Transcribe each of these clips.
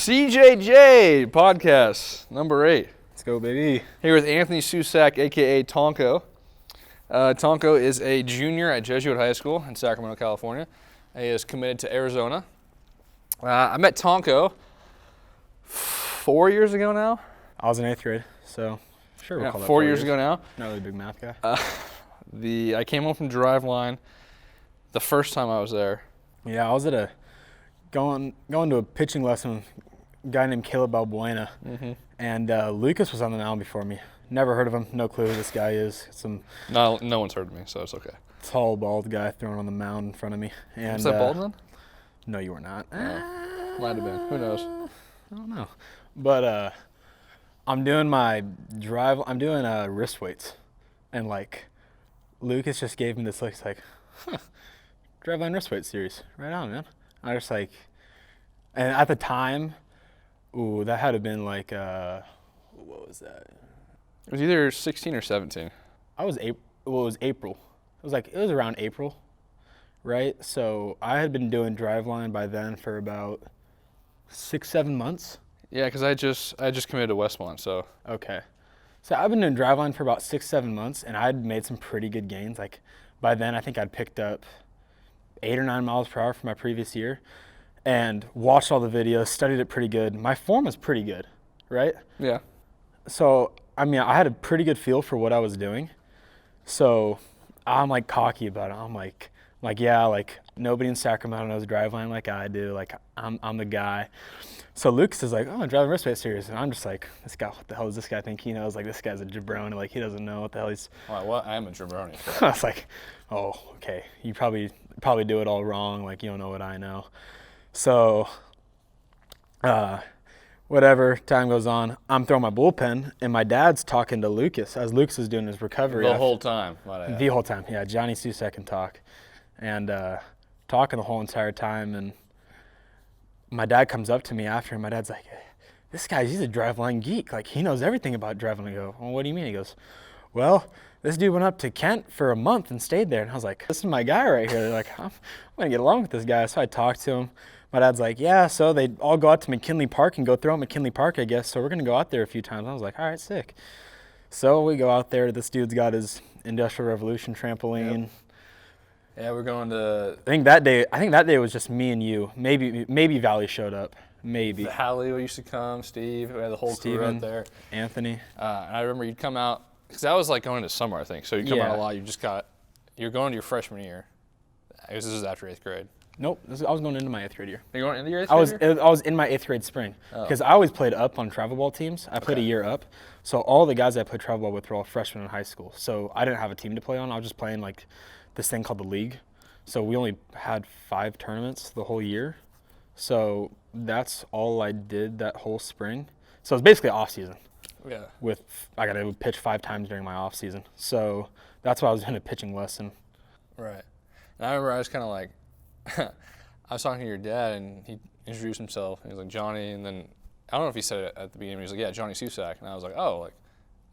CJJ podcast number 8. Let's go, baby. Here with Anthony Susac, aka Tonko. Tonko is a junior at Jesuit High School in Sacramento, California. He is committed to Arizona. I met Tonko 4 years ago now. I was in 8th grade, so sure we'll call that 4 years ago now. Not really a big math guy. I came home from Driveline the first time I was there. Yeah, I was at going to a pitching lesson with a guy named Caleb Balbuena, and Lucas was on the mound before me. Never heard of him, no clue who this guy is. No one's heard of me, so it's okay. Tall, bald guy thrown on the mound in front of me. And, Was that Baldwin? No, you were not. Might have been. Who knows? I don't know. But I'm doing wrist weights, and Lucas just gave me this look. He's like, Driveline wrist weight series. Right on, man. I was like, and at the time, that had to been what was that? It was either 16 or 17. It was April. It was around April, right? So I had been doing Driveline by then for about 6-7 months. Yeah, because I just committed to Westmont, so. Okay. So I've been doing Driveline for about 6-7 months, and I'd made some pretty good gains. By then, I think I'd picked up 8 or 9 miles per hour from my previous year, and watched all the videos, studied it pretty good. My form was pretty good, right? Yeah. So, I had a pretty good feel for what I was doing. So I'm cocky about it. I'm nobody in Sacramento knows Driveline like I do. I'm the guy. So Lucas is like, oh, Driving wrist weight series. And I'm just like, this guy, what the hell does this guy think he knows? This guy's a jabroni. He doesn't know what the hell he's. All right, well, I am a jabroni. I was like, oh, okay. You probably do it all wrong. You don't know what I know. So, whatever, time goes on. I'm throwing my bullpen, and my dad's talking to Lucas as Lucas is doing his recovery. The whole time. The whole time, yeah. Johnny Susac can talk. And talking the whole entire time, and my dad comes up to me after, and my dad's like, this guy, he's a Driveline geek. He knows everything about Driveline. I go, well, what do you mean? He goes, well, this dude went up to Kent for a month and stayed there. And I was like, this is my guy right here. They're like, I'm going to get along with this guy. So I talked to him. My dad's like, yeah, so they all go out to McKinley Park and go throw at McKinley Park, I guess. So we're going to go out there a few times. I was like, all right, sick. So we go out there. This dude's got his Industrial Revolution trampoline. Yep. Yeah, we're going to. I think that day was just me and you. Maybe Valley showed up. Maybe. Hallie used to come. Steve. We had the whole crew out there. Anthony. And I remember you'd come out because that was going into summer, I think. So you come out a lot. You're going to your freshman year. I guess this is after 8th grade. Nope, I was going into my 8th grade year. Are you going into your 8th grade year? I was in my 8th grade spring because I always played up on travel ball teams. I played a year up, so all the guys I played travel ball with were all freshmen in high school. So I didn't have a team to play on. I was just playing this thing called the league. So we only had 5 tournaments the whole year. So that's all I did that whole spring. So it's basically off season. Yeah. I got to pitch 5 times during my off season. So that's why I was in a pitching lesson. Right. And I remember I was kind of I was talking to your dad, and he introduced himself. He was like, Johnny, and then I don't know if he said it at the beginning. He was like, yeah, Johnny Susac. And I was like, oh,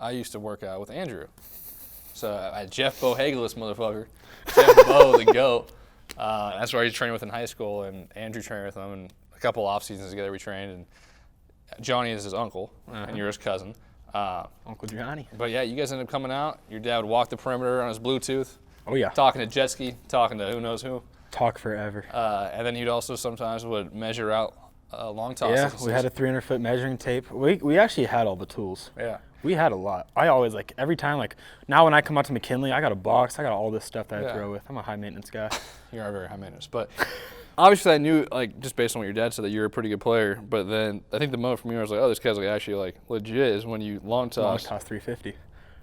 I used to work out with Andrew. So I had Jeff Bohagel, this motherfucker. Jeff Bo, the GOAT. That's where I was training with in high school, and Andrew trained with him, and a couple off seasons together we trained. And Johnny is his uncle, and you're his cousin. Uncle Johnny. But yeah, you guys ended up coming out. Your dad would walk the perimeter on his Bluetooth. Oh yeah. Talking to jet ski, talking to who knows who. Talk forever. And then he'd also sometimes would measure out long tosses. Yeah, we had a 300-foot measuring tape. We actually had all the tools. Yeah. We had a lot. I always, every time, now when I come out to McKinley, I got a box. I got all this stuff that I throw with. I'm a high-maintenance guy. You are very high-maintenance. But obviously I knew, just based on what your dad said, that you were a pretty good player. But then I think the moment for me, I was like, oh, this guy's, actually, legit is when you long toss. Long toss 350.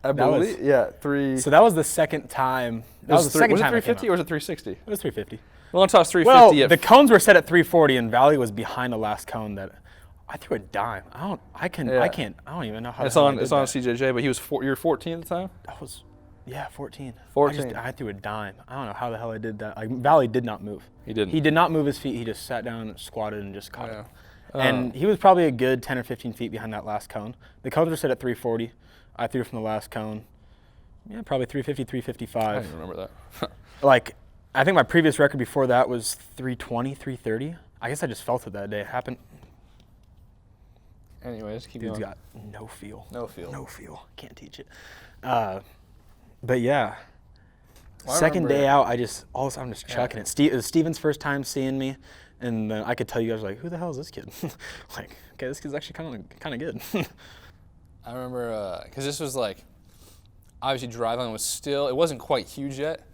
I believe, So that was the second time. Was it 350 or was it 360? It was 350. Long toss 350. Well, the cones were set at 340, and Valley was behind the last cone that I threw a dime. I don't even know how. It's on CJJ, but you were 14 at the time. That was, 14. 14. I threw a dime. I don't know how the hell I did that. Valley did not move. He didn't. He did not move his feet. He just sat down, squatted, and just caught it. And he was probably a good 10 or 15 feet behind that last cone. The cones were set at 340. I threw from the last cone. Yeah, probably 350, 355. I don't even remember that. I think my previous record before that was 320, 330. I guess I just felt it that day. It happened. Anyways, keep Dude's going. got no feel. No feel. No feel. Can't teach it. But yeah. Well, I Second day remember- out, all of a sudden I'm just chucking it. It was Steven's first time seeing me, and then I could tell you guys like, who the hell is this kid? Like, okay, this kid's actually kind of good. I remember because this was like, obviously driveline was still, it wasn't quite huge yet.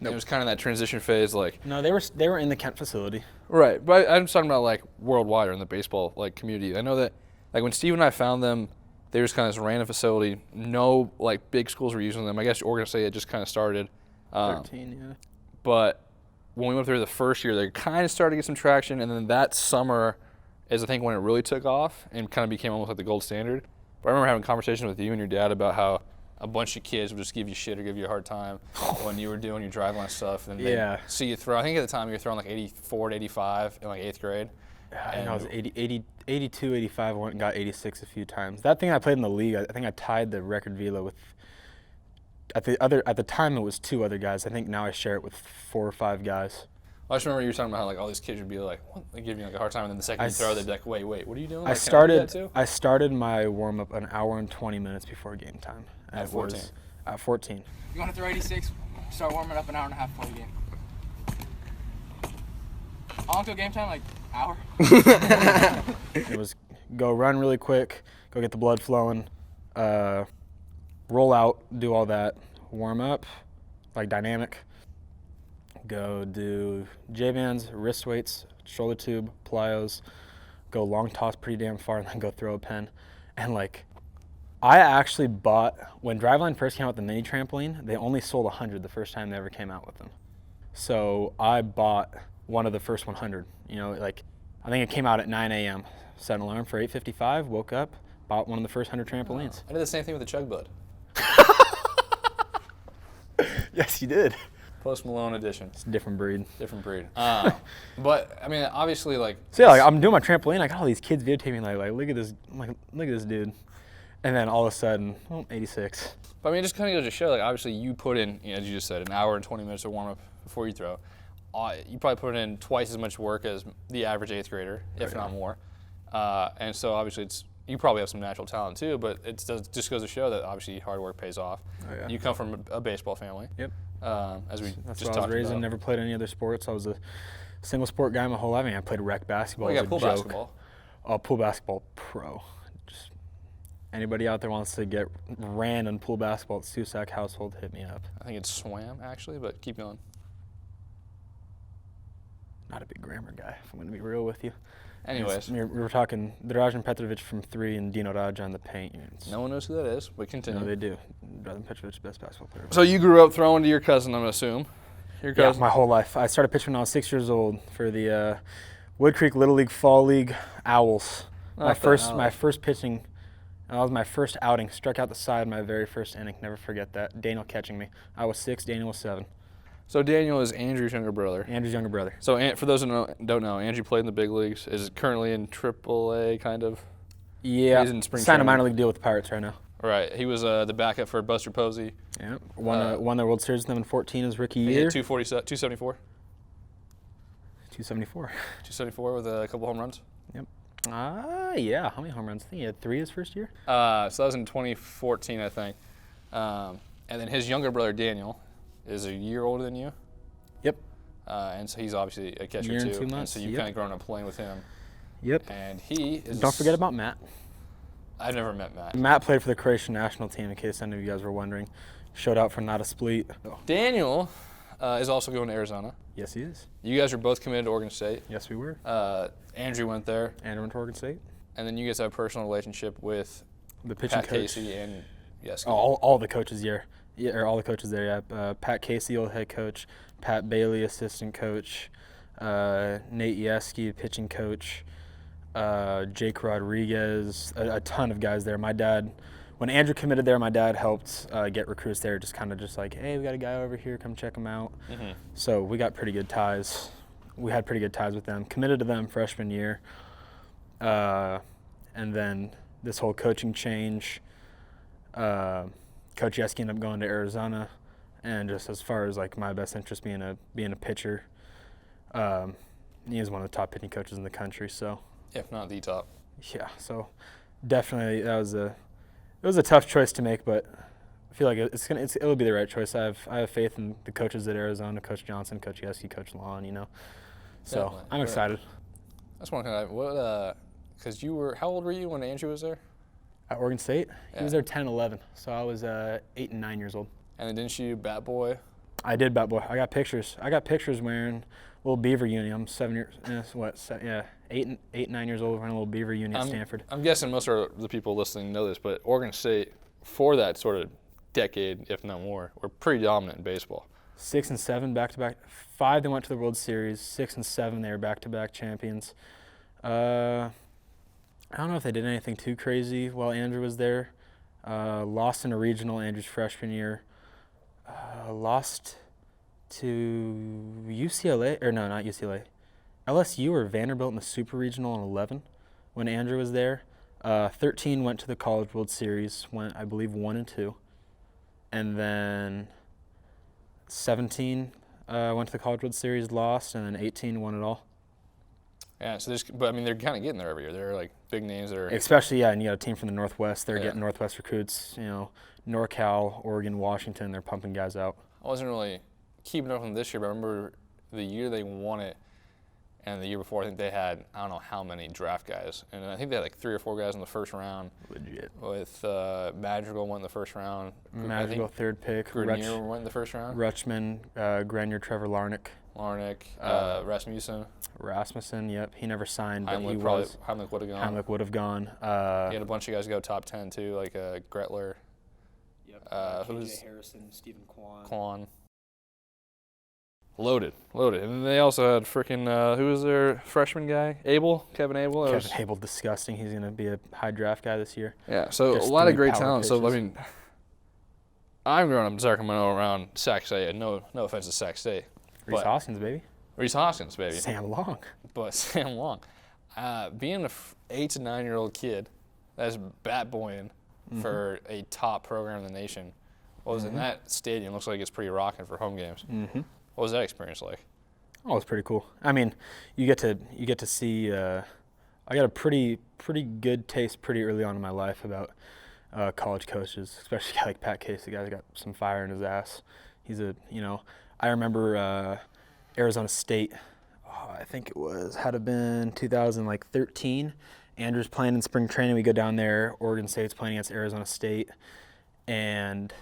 Nope. It was kind of that transition phase, like. No, they were in the Kent facility. Right, but I'm just talking about like worldwide or in the baseball like community. I know that like when Steve and I found them, they were just kind of this random facility. No like big schools were using them. I guess Oregon State had just kind of started. 13, yeah. But when we went through the first year, they kind of started to get some traction, and then that summer is I think when it really took off and kind of became almost like the gold standard. But I remember having conversations with you and your dad about how a bunch of kids would just give you shit or give you a hard time when you were doing your driveline stuff, and they see you throw. I think at the time you were throwing like 84 to 85 in like 8th grade. I think I was 82, 85. I went and got 86 a few times. That thing I played in the league, I think I tied the record velo with. At the time it was 2 other guys. I think now I share it with 4 or 5 guys. I just remember you were talking about how like all these kids would be like, what? They give you like a hard time, and then the second you throw, they'd be like, wait, what are you doing? Like, I started my warm up an hour and 20 minutes before game time. At 14. At 14. You want to throw 86? Start warming up an hour and a half before the game. How long till game time? Like hour? It was go run really quick, go get the blood flowing, roll out, do all that, warm up, like dynamic. Go do J-bands, wrist weights, shoulder tube, plyos, go long toss pretty damn far, and then go throw a pen. And like, I actually bought, when Driveline first came out with the mini trampoline, they only sold 100 the first time they ever came out with them. So I bought one of the first 100. You know, like, I think it came out at 9 a.m. Set an alarm for 8:55, woke up, bought one of the first 100 trampolines. I did the same thing with the Chug Bud. Yes, you did. Post Malone edition. It's a different breed. Different breed. But I mean, obviously, like. So yeah, like I'm doing my trampoline. I got all these kids videotaping, like look at this, look at this dude, and then all of a sudden, 86. But I mean, it just kind of goes to show, like, obviously, you put in, as you just said, an hour and 20 minutes of warm up before you throw. You probably put in twice as much work as the average 8th grader, if not more. And so obviously, you probably have some natural talent too, but it just goes to show that obviously hard work pays off. Oh, yeah. You come from a baseball family. Yep. As we That's just what I talked was raised in. about. Never played any other sports. I was a single sport guy my whole life. I mean, I played rec basketball. Well, you as got a pool joke. basketball. Oh, pool basketball pro. Just anybody out there wants to get ran in pool basketball at Susac household, hit me up. I think it's swam, actually, but keep going. Not a big grammar guy, if I'm going to be real with you. Anyways. We were talking Dražen Petrovic from 3 and Dino Raja on the paint. No one knows who that is, but continue. No, they do. Dražen Petrovic, best basketball player. So you grew up throwing to your cousin, I'm going to assume. Your Yeah, cousin? my whole life. I started pitching when I was 6 years old for the Wood Creek Little League Fall League Owls. My first pitching, that was my first outing. Struck out the side my very first inning. Never forget that. Daniel catching me. I was 6, Daniel was 7. So Daniel is Andrew's younger brother. Andrew's younger brother. So for those who don't know, Andrew played in the big leagues. Is currently in AAA, kind of. Yeah, He's in spring signed a training. minor league deal with the Pirates right now. Right. He was the backup for Buster Posey. Yeah, won the World Series with them in 14 his rookie He year. hit 274. 274. 274 with a couple home runs. Yep. Yeah. How many home runs? I think he had 3 his first year. So that was in 2014, I think. And then his younger brother Daniel is a year older than you. Yep. And so he's obviously a catcher Year too. and 2 months, And so you've yep. kind of grown up playing with him. Yep. And he is. Don't forget about Matt. I've never met Matt. Matt played for the Croatian national team, in case any of you guys were wondering. Showed out for Not a Split. Daniel is also going to Arizona. Yes, he is. You guys are both committed to Oregon State. Yes, we were. Andrew went there. Andrew went to Oregon State. And then you guys have a personal relationship with The pitching Pat coach. Casey and yes. All the coaches there. Yeah, or all the coaches there. Yeah. Pat Casey, old head coach. Pat Bailey, assistant coach. Nate Yeski, pitching coach. Jake Rodriguez. A ton of guys there. My dad, when Andrew committed there, my dad helped get recruits there. Just like, hey, we got a guy over here. Come check him out. Mm-hmm. So we got pretty good ties. We had pretty good ties with them. Committed to them freshman year. And then this whole coaching change. Coach Yeski ended up going to Arizona, and just as far as like my best interest being a pitcher, he is one of the top pitching coaches in the country. So If not the top. yeah, so definitely that was it was a tough choice to make, but I feel like it'll be the right choice. I have faith in the coaches at Arizona, Coach Johnson, Coach Yeski, Coach Lawn, So Definitely. I'm excited. That's one kind of because how old were you when Andrew was there? At Oregon State, Yeah. he was there 10 and 11, so I was 8 and 9 years old. And then didn't you bat boy? I did bat boy. I got pictures wearing a little Beaver uni. I'm 8, 9 years old wearing a little Beaver uni at Stanford. I'm guessing most of the people listening know this, but Oregon State, for that sort of decade, if not more, were pretty dominant in baseball. 6 and 7 back-to-back. 5 they went to the World Series. 6 and 7 they were back-to-back champions. I don't know if they did anything too crazy while Andrew was there. Lost in a regional Andrew's freshman year. Lost to UCLA, or no, not UCLA. LSU or Vanderbilt in the Super Regional in 11 when Andrew was there. 13 went to the College World Series, went I believe 1 and 2. And then 17 went to the College World Series, lost, and then 18 won it all. Yeah, so but I mean, they're kind of getting there every year. They're like big names that are. Especially, and you got a team from the Northwest. They're getting Northwest recruits. NorCal, Oregon, Washington. They're pumping guys out. I wasn't really keeping up with them this year, but I remember the year they won it, and the year before, I think they had I don't know how many draft guys, and I think they had like 3 or 4 guys in the first round. Legit. With Madrigal went in the first round. Madrigal, third pick. Grenier went in the first round. Rutschman, Grenier, Trevor Larnach. Rasmussen, yep. He never signed, but Heimlich would have gone. Heimlich would have gone. He had a bunch of guys go top 10 too, like Gretler. Yep. CJJ Harrison, Stephen Kwan. Loaded. And then they also had who was their freshman guy? Kevin Abel. Kevin Abel, disgusting. He's going to be a high draft guy this year. Yeah, so Just a lot of 3 great power talent. pitches. So, I mean, I'm growing up in Sacramento around Sac State. No offense to Sac State. Reese Hoskins, baby. Reese Hoskins, baby. Sam Long. But Sam Long. Being an 8 to 9 year old kid that's bat boying for a top program in the nation, in that stadium, looks like it's pretty rocking for home games. Mm-hmm. What was that experience like? Oh, it's pretty cool. I mean, you get to see. I got a pretty good taste pretty early on in my life about college coaches, especially a guy like Pat Casey. The guy's got some fire in his ass. He's I remember Arizona State. I think it had to been 2013. Andrew's playing in spring training. We go down there. Oregon State's playing against Arizona State, and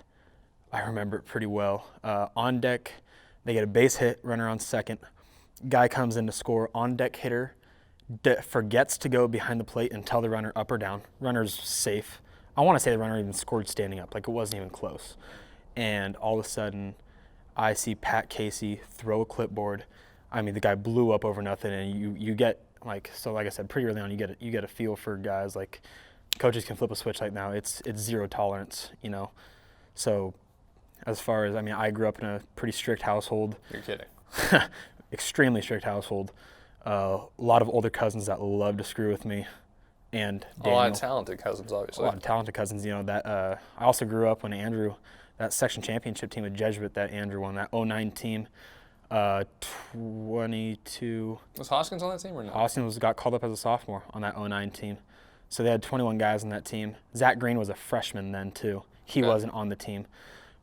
I remember it pretty well. On deck, they get a base hit, runner on second. Guy comes in to score. On deck hitter forgets to go behind the plate and tell the runner up or down. Runner's safe. I want to say the runner even scored standing up, like it wasn't even close. And all of a sudden, I see Pat Casey throw a clipboard. I mean, the guy blew up over nothing, and you get like I said, pretty early on, you get a feel for guys like coaches can flip a switch like now. It's zero tolerance, So, as far as I grew up in a pretty strict household. You're kidding. Extremely strict household. A lot of older cousins that love to screw with me, and Daniel. A lot of talented cousins, obviously. A lot of talented cousins. I also grew up when Andrew. That section championship team with Jesuit that Andrew won, that 09 team, 22. Was Hoskins on that team or no? Hoskins got called up as a sophomore on that 09 team. So they had 21 guys on that team. Zach Green was a freshman then too. He wasn't on the team.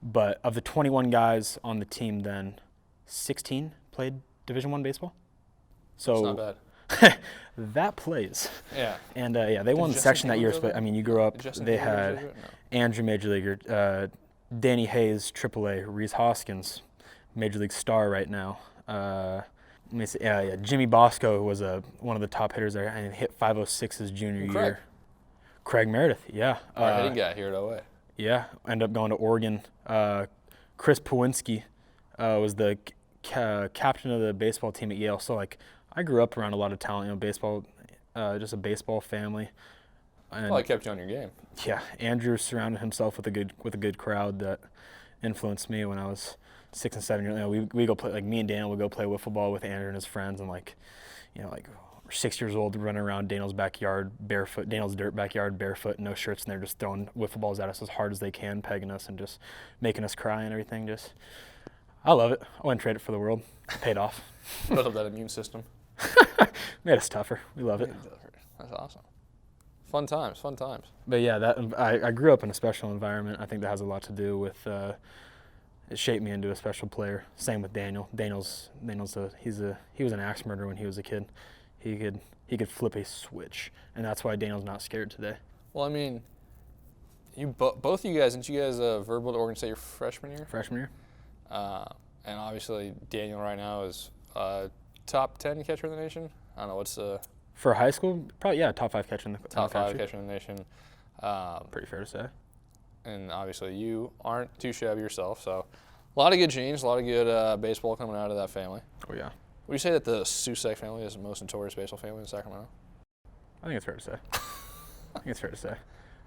But of the 21 guys on the team then, 16 played Division I baseball. So it's not bad. that plays. Yeah. And they won the section that year. But you grew up. They had Andrew Major Leaguer, Danny Hayes, AAA, Reese Hoskins, Major League star right now. Let me see. Jimmy Bosco was one of the top hitters there and hit 506 his junior year. Craig Meredith, yeah. Our hitting guy here at OA. Yeah, ended up going to Oregon. Chris Pawinski was the captain of the baseball team at Yale. So I grew up around a lot of talent. Baseball, just a baseball family. And Well, I kept you on your game. yeah, Andrew surrounded himself with a good crowd that influenced me when I was 6 and 7 years old. We go play, me and Daniel would go play wiffle ball with Andrew and his friends, and we're 6 years old running around Daniel's backyard barefoot, Daniel's dirt backyard barefoot, no shirts, and they're just throwing wiffle balls at us as hard as they can, pegging us and just making us cry and everything. I love it. I wouldn't trade it for the world. It paid off. Built up that immune system. Made us tougher. We love it. That's awesome. Fun times, fun times. But yeah, I grew up in a special environment. I think that has a lot to do with it shaped me into a special player. Same with Daniel. He was an axe murderer when he was a kid. He could flip a switch, and that's why Daniel's not scared today. Well, I mean, both of you guys, didn't you guys verbal to Oregon State your freshman year? Freshman year. And obviously Daniel right now is top 10 catcher in the nation. I don't know what's For high school, probably top 5 catcher in the top country. 5 catcher in the nation. Pretty fair to say. And obviously you aren't too shabby yourself, so a lot of good genes, a lot of good baseball coming out of that family. Oh yeah. Would you say that the Susac family is the most notorious baseball family in Sacramento? I think it's fair to say.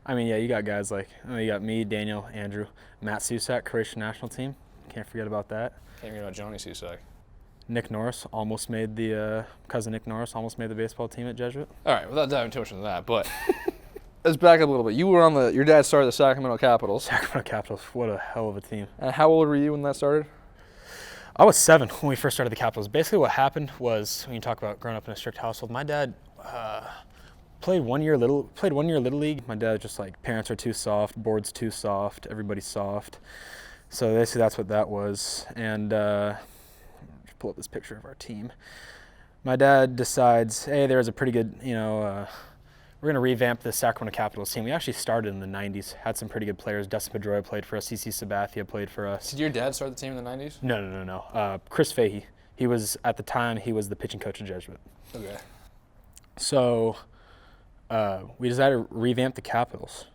I mean, yeah, you got guys like you got me, Daniel, Andrew, Matt Susac, Croatian national team. Can't forget about that. Can't forget about Johnny Susac. Nick Norris almost made cousin Nick Norris almost made the baseball team at Jesuit. All right, without diving too much into that, but let's back up a little bit. You were on your dad started the Sacramento Capitals. Sacramento Capitals, what a hell of a team. And how old were you when that started? I was 7 when we first started the Capitals. Basically what happened was, when you talk about growing up in a strict household, my dad played 1 year little league. My dad was just like, parents are too soft, board's too soft, everybody's soft. So basically that's what that was. And just pull up this picture of our team. My dad decides, hey, there's a pretty good, we're going to revamp the Sacramento Capitals team. We actually started in the 90s, had some pretty good players. Dustin Pedroia played for us. CC Sabathia played for us. Did your dad start the team in the 90s? No. Chris Fahey. At the time, he was the pitching coach at Jesuit. Okay. So we decided to revamp the Capitals.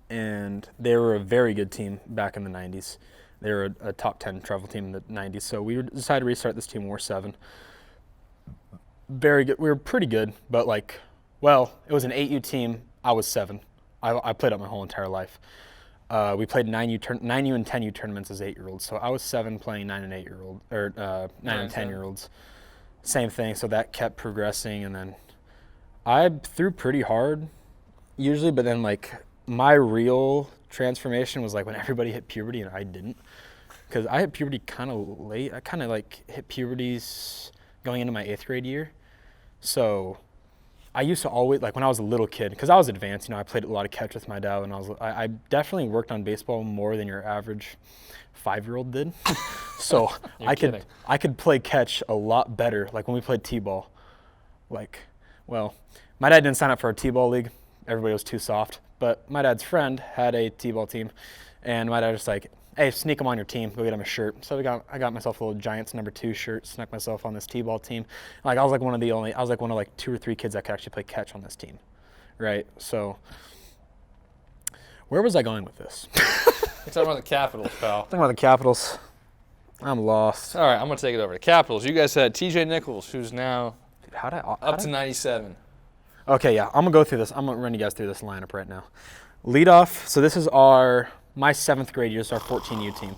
And they were a very good team back in the 90s. They were a top 10 travel team in the 90s. So we decided to restart this team. We were 7. Very good. We were pretty good, but it was an 8U team. I was 7. I played up my whole entire life. We played 9U and 10U tournaments as 8-year-olds. So I was 7 playing 9 and 9 and 10-year-olds. Same thing. So that kept progressing, and then I threw pretty hard usually, but then my real transformation was when everybody hit puberty and I didn't, because I hit puberty kind of late. I kind of hit puberties going into my 8th grade year. So I used to always, when I was a little kid, because I was advanced, I played a lot of catch with my dad, and I definitely worked on baseball more than your average 5-year-old did. So I could play catch a lot better. When we played t-ball, my dad didn't sign up for a t-ball league. Everybody was too soft. But my dad's friend had a t-ball team, and my dad was like, hey, sneak him on your team, go get him a shirt. So I got myself a little Giants #2 shirt, snuck myself on this t-ball team. I was one of 2 or 3 kids that could actually play catch on this team, right? So where was I going with this? We're talking about the Capitals, pal. Talking about the Capitals. I'm lost. All right, I'm going to take it over. The Capitals, you guys had TJ Nichols, who's now up to 97. Okay, yeah, I'm going to go through this. I'm going to run you guys through this lineup right now. Leadoff, so this is my 7th grade year, this is our 14U team.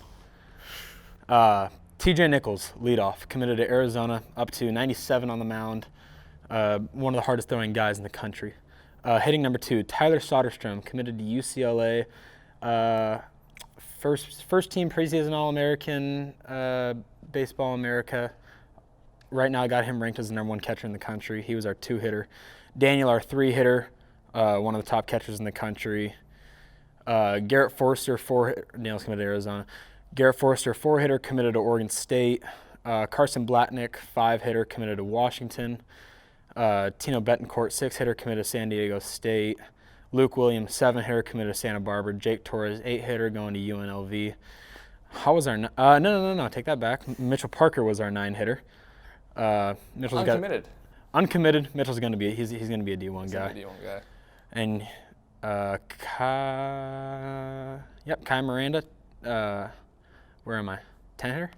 TJ Nichols, leadoff, committed to Arizona, up to 97 on the mound. One of the hardest throwing guys in the country. Hitting #2, Tyler Soderstrom, committed to UCLA. First team preseason All-American, Baseball America. Right now I got him ranked as the #1 catcher in the country. He was our 2-hitter. Daniel, our 3-hitter, one of the top catchers in the country. Garrett Forster, Daniel's committed to Arizona. Garrett Forster, 4-hitter, committed to Oregon State. Carson Blatnick, 5-hitter, committed to Washington. Tino Betancourt, 6-hitter, committed to San Diego State. Luke Williams, 7-hitter, committed to Santa Barbara. Jake Torres, 8-hitter, going to UNLV. How was our no, take that back. Mitchell Parker was our 9-hitter. Mitchell's uncommitted. Mitchell's going to be he's going to be a D1 guy. And Kai Miranda, where am I? 10-hitter?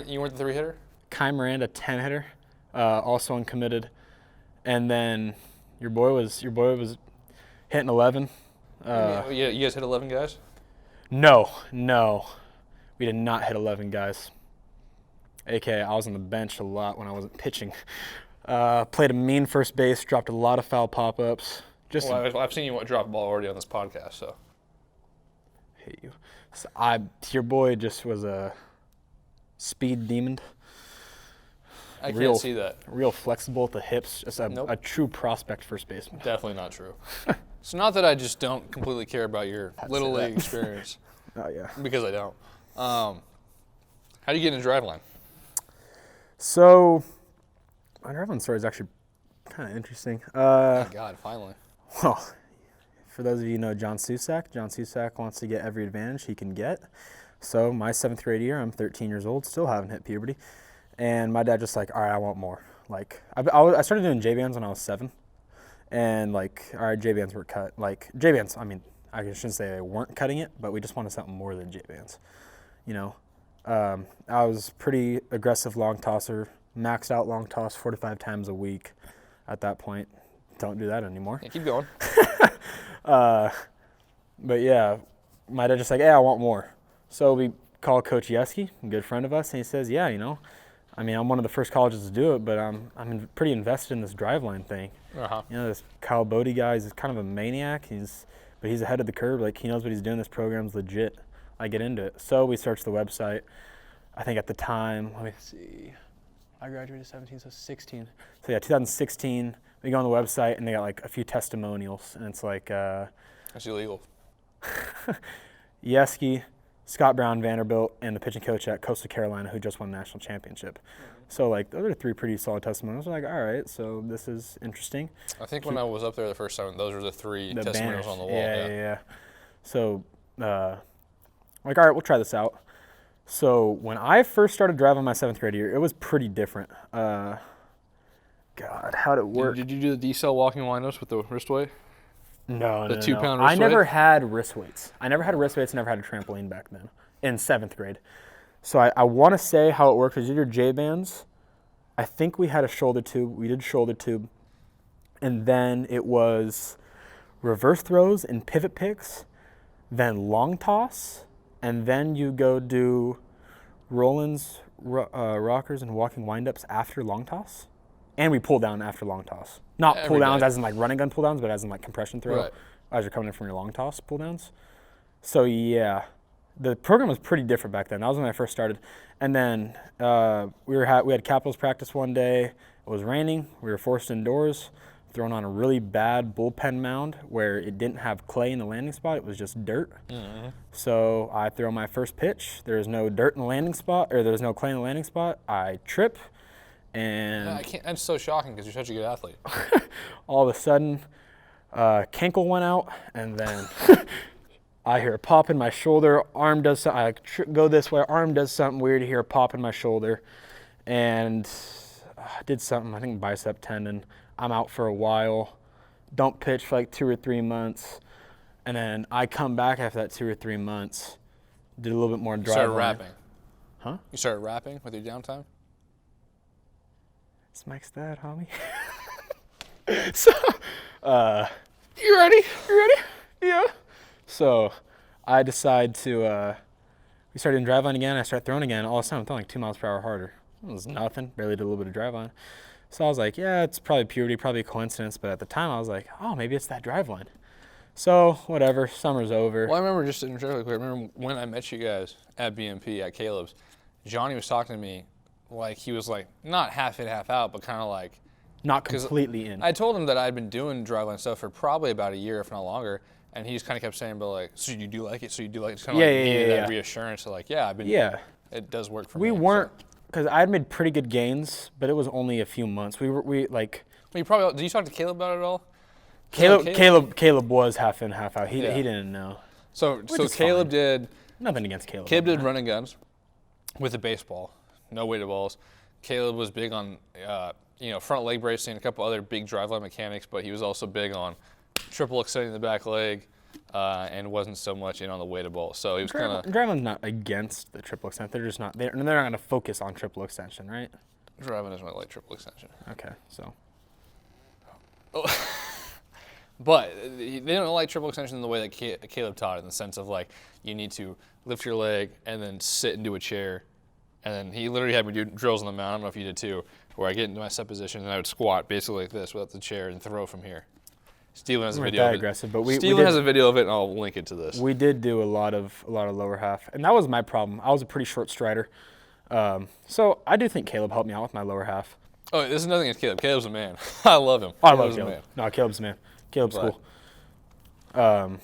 You weren't the 3-hitter? Kai Miranda, 10-hitter, also uncommitted. And then your boy was hitting 11. You guys hit 11 guys? No. We did not hit 11 guys. AKA, I was on the bench a lot when I wasn't pitching. Played a mean first base, dropped a lot of foul pop-ups. I've seen you drop a ball already on this podcast, so. Hate you. So your boy just was a speed demon. I real, can't see that. Real flexible at the hips. Just Nope. a true prospect first baseman. Definitely not true. It's not that I just don't completely care about your little say that. league experience, Oh yeah. because I don't. How do you get into driveline? So, my driveline story is actually kind of interesting. Thank God, finally. Well, for those of you who know John Susac wants to get every advantage he can get. So my 7th grade year, I'm 13 years old, still haven't hit puberty. And my dad just like, all right, I want more. Like, I started doing J-bands when I was 7. And like, all right, J-bands were cut. Like, J-bands, I mean, I shouldn't say they weren't cutting it, but we just wanted something more than J-bands. You know, I was pretty aggressive long tosser, maxed out long toss 45 times a week at that point. Don't do that anymore. Yeah, keep going. But yeah, my dad just like, hey, I want more. So we call Coach Yeski, a good friend of us, and he says, yeah, you know, I mean, I'm one of the first colleges to do it, but I'm pretty invested in this driveline thing. Uh-huh. You know, this Kyle Bodie guy is kind of a maniac. But he's ahead of the curve. Like, he knows what he's doing. This program's legit. I get into it. So we searched the website. I think at the time, let me see. I graduated 17, so 16. So yeah, 2016. We go on the website and they got like a few testimonials, and it's like That's illegal. Yeski, Scott Brown, Vanderbilt, and the pitching coach at Coastal Carolina who just won the national championship. So like those are 3 pretty solid testimonials. I'm like, all right, so this is interesting. I think when I was up there the first time, those were the 3 The testimonials banners. on the wall. Yeah. So like, all right, we'll try this out. So when I first started driving my 7th grade year, it was pretty different. God, how'd it work? Did you do the decel walking windups with the wrist weight? No, The no, 2-pound I wrist never weight? had wrist weights. Never had a trampoline back then in 7th grade. So I want to say how it worked was you did your J-bands. I think we had a shoulder tube. We did shoulder tube. And then it was reverse throws and pivot picks, then long toss, and then you go do roll-ins, rockers, and walking windups after long toss. And we pull down after long toss. Not Every pull downs day. as in like running gun pull downs, but as in like compression throw Right. as you're coming in from your long toss pull downs. So yeah, the program was pretty different back then. That was when I first started. And then we had Capitals practice one day. It was raining. We were forced indoors, thrown on a really bad bullpen mound where it didn't have clay in the landing spot. It was just dirt. Mm-hmm. So I throw my first pitch. There's no dirt in the landing spot, or there's no clay in the landing spot. I trip. And I can't. That's so shocking because you're such a good athlete. all of a sudden, cankle went out, and then I hear a pop in my shoulder. Arm does something. I go this way. Arm does something weird. I hear a pop in my shoulder, and I did something. I think bicep tendon. I'm out for a while. Don't pitch for like 2 or 3 months, and then I come back after that 2 or 3 months. Did a little bit more You drive. started rapping. Huh? You started rapping with your downtime? Smike's that, homie. So, You ready? yeah. So, I decide to, we started doing driveline again. I start throwing again. All of a sudden, I'm throwing like 2 miles per hour harder. It was nothing. Barely did a little bit of driveline. So I was like, yeah, it's probably puberty, probably a coincidence. But at the time, I was like, oh, maybe it's that driveline. So, whatever. Summer's over. Well, I remember just really quick. I remember when I met you guys at BMP at Caleb's. Johnny was talking to me like he was like not half in, half out, but kind of like. Not completely in. I told him that I'd been doing driveline stuff for probably about a year, if not longer, and he just kind of kept saying, "But like, so you do like it? So you do like it?" It's kind of like needed that reassurance. Of like, yeah, I've been. Yeah. It does work for We me. weren't, because I had made pretty good gains, but it was only a few months. We like. Well, you probably did. You talk to Caleb about it at all? Caleb was half in, half out. He Yeah. didn't know. So is Caleb fine. did. Nothing against Caleb. Caleb did running guns with a baseball, no weighted balls. Caleb was big on front leg bracing, a couple other big driveline mechanics, but he was also big on triple extending the back leg, and wasn't so much in on the weighted ball. So he was kind of. Driveline's not against the triple extension. They're just not. They're not going to focus on triple extension, right? Driving is my light triple extension. Okay, so. But they don't like triple extension in the way that Caleb taught it, in the sense of like you need to lift your leg and then sit into a chair. And then he literally had me do drills on the mound. I don't know if you did too, where I get into my set position and I would squat basically like this without the chair and throw from here. Steven has a We weren't video that of it. aggressive, but we Steven did, has a video of it, and I'll link it to this. we did do a lot of lower half, and that was my problem. I was a pretty short strider. So I do think Caleb helped me out with my lower half. Oh, this is nothing against Caleb. Caleb's a man. I love him. I love Caleb's a Caleb. man. No, Caleb's the man. Caleb's But- cool.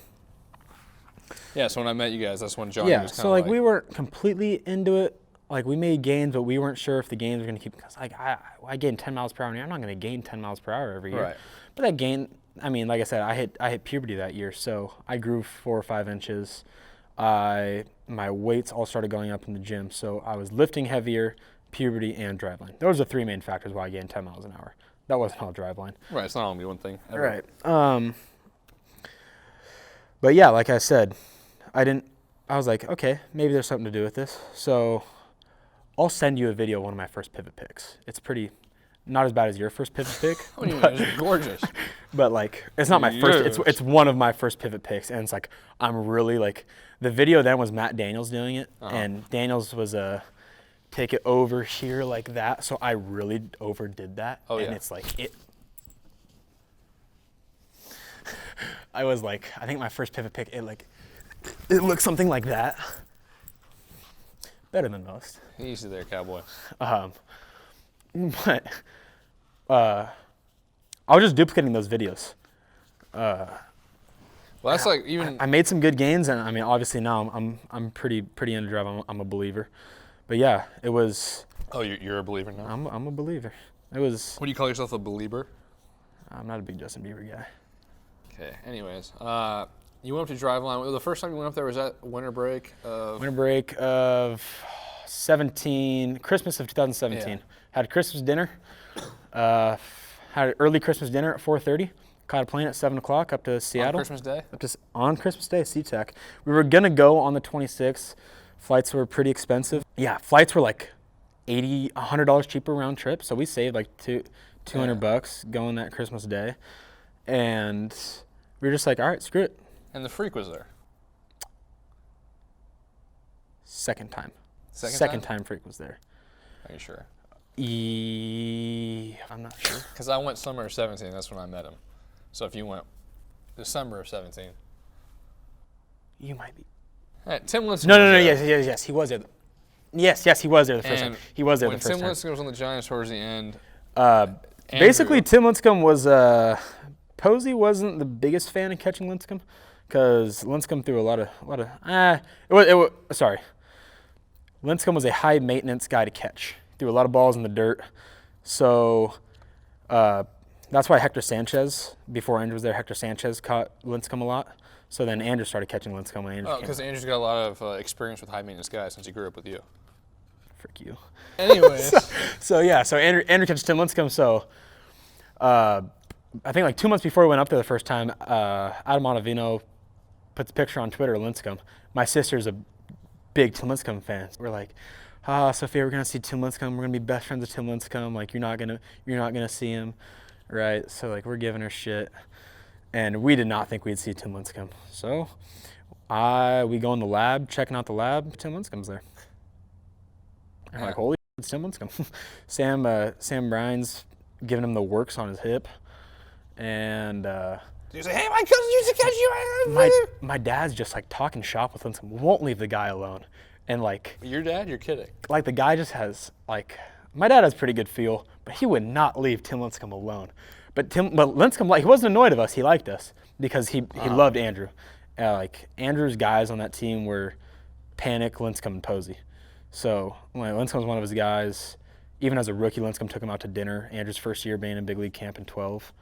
Yeah, so when I met you guys, that's when Johnny Yeah, was kind so of like we weren't completely into it. Like we made gains, but we weren't sure if the gains were going to keep. Because like I gained 10 miles per hour. And I'm not going to gain 10 miles per hour every year. Right. But that gain, I mean, like I said, I hit puberty that year, so I grew 4 or 5 inches. My weights all started going up in the gym, so I was lifting heavier, puberty, and driveline. Those are the 3 main factors why I gained 10 miles an hour. That wasn't all driveline. Right, it's not only one thing. Ever. Right. But yeah, like I said, I was like, okay, maybe there's something to do with this. So I'll send you a video of one of my first pivot picks. It's pretty, not as bad as your first pivot pick. What do you mean? It's gorgeous. But like, it's not my first, Yes. it's one of my first pivot picks. And it's like, I'm really like, the video then was Matt Daniels doing it. And Daniels was take it over here like that. So I really overdid that. Oh, and yeah. it's like, I was like, I think my first pivot pick, it looked something like that. Better than most. Easy there, cowboy. But I was just duplicating those videos. Well, that's like even. I made some good gains, and I mean, obviously now I'm pretty into drive. I'm a believer. But yeah, it was. Oh, you're a believer now? I'm a believer. It was. What do you call yourself, a believer? I'm not a big Justin Bieber guy. Okay, anyways. You went up to Driveline. The first time you went up there was at winter break of. Winter break of 17, Christmas of 2017. Yeah. Had Christmas dinner. Had an early Christmas dinner at 4:30. Caught a plane at 7 o'clock up to Seattle. On Christmas Day? On Christmas Day, SeaTac. We were gonna go on the 26th. Flights were pretty expensive. Yeah, flights were like $80, $100 cheaper round trip. So we saved like $200 going that Christmas Day. And we were just like, all right, screw it. And the freak was there. Second time. Second time Freak was there. Are you sure? I'm not sure. Because I went summer of 17. That's when I met him. So if you went December of 17. You might be. Hey, Tim Lincecum. No, was there. yes, he was there. Yes, he was there the first time. And He was there the first When Tim time. Lincecum was on the Giants towards the end. Basically, Tim Lincecum was Posey wasn't the biggest fan of catching Lincecum because Lincecum threw a lot of sorry. Lincecum was a high maintenance guy to catch. Threw a lot of balls in the dirt. So that's why Hector Sanchez, before Andrew was there, Hector Sanchez caught Lincecum a lot. So then Andrew started catching Lincecum when Andrew came Because Andrew's got a lot of experience with high maintenance guys since he grew up with you. Frick you. Anyways. So Andrew catches Tim Lincecum. So I think like 2 months before we went up there the first time, Adam Ottavino puts a picture on Twitter of Lincecum. My sister's a big Tim Lincecum fan. We're like, Sophia, we're gonna see Tim Lincecum. We're gonna be best friends with Tim Lincecum. Like you're not gonna see him, right? So like we're giving her shit, and we did not think we'd see Tim Lincecum. So we go in the lab, checking out the lab. Tim Lincecum's there. And I'm like, holy shit, it's Tim Lincecum. Sam Bryan's giving him the works on his hip, and You say, hey, my cousin used to catch you. my dad's just like talking shop with Lincecum. Won't leave the guy alone, and like. Your dad? You're kidding. Like the guy just has like, my dad has pretty good feel, but he would not leave Tim Lincecum alone. But Lincecum, like he wasn't annoyed of us. He liked us because he loved Andrew. Like Andrew's guys on that team were Panic, Lincecum, and Posey. So like, Lincecum was one of his guys. Even as a rookie, Lincecum took him out to dinner. Andrew's first year being in big league camp in 12.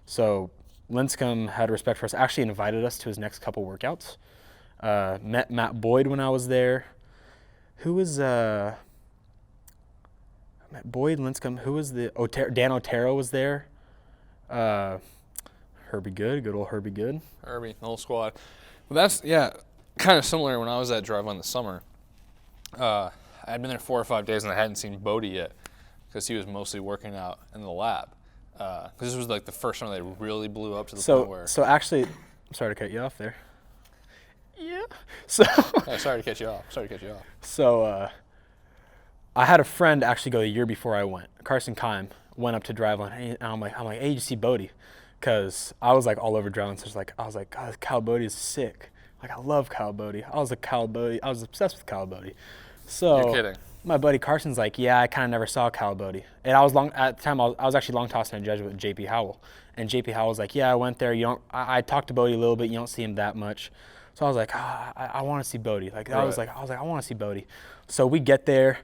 So Lincecum had respect for us. Actually invited us to his next couple workouts. Met Matt Boyd when I was there. Who was Matt Boyd, Lincecum? Who was Dan Otero was there. Herbie Good, good old Herbie Good. Herbie, the whole squad. Well, that's, kind of similar when I was at Drive on the summer. I'd been there 4 or 5 days and I hadn't seen Bodie yet because he was mostly working out in the lab. Because this was like the first time they really blew up to the point where. So actually, I'm sorry to cut you off there. Yeah. So. Sorry to cut you off. So I had a friend actually go the year before I went. Carson Kime went up to Driveline, and I'm like, hey, did you see Bodie? Because I was like all over Driveline. So I was like, God, Kyle Bodie is sick. Like I love Kyle Bodie. I was obsessed with Kyle Bodie. So You're kidding. my buddy Carson's like, yeah, I kind of never saw Cal Bodie. And I was at the time, I was actually long tossing a judge with JP Howell. And JP Howell was like, yeah, I went there. I talked to Bodie a little bit. You don't see him that much. So I was like, I want to see Bodie. I was like, I want to see Bodie. So we get there,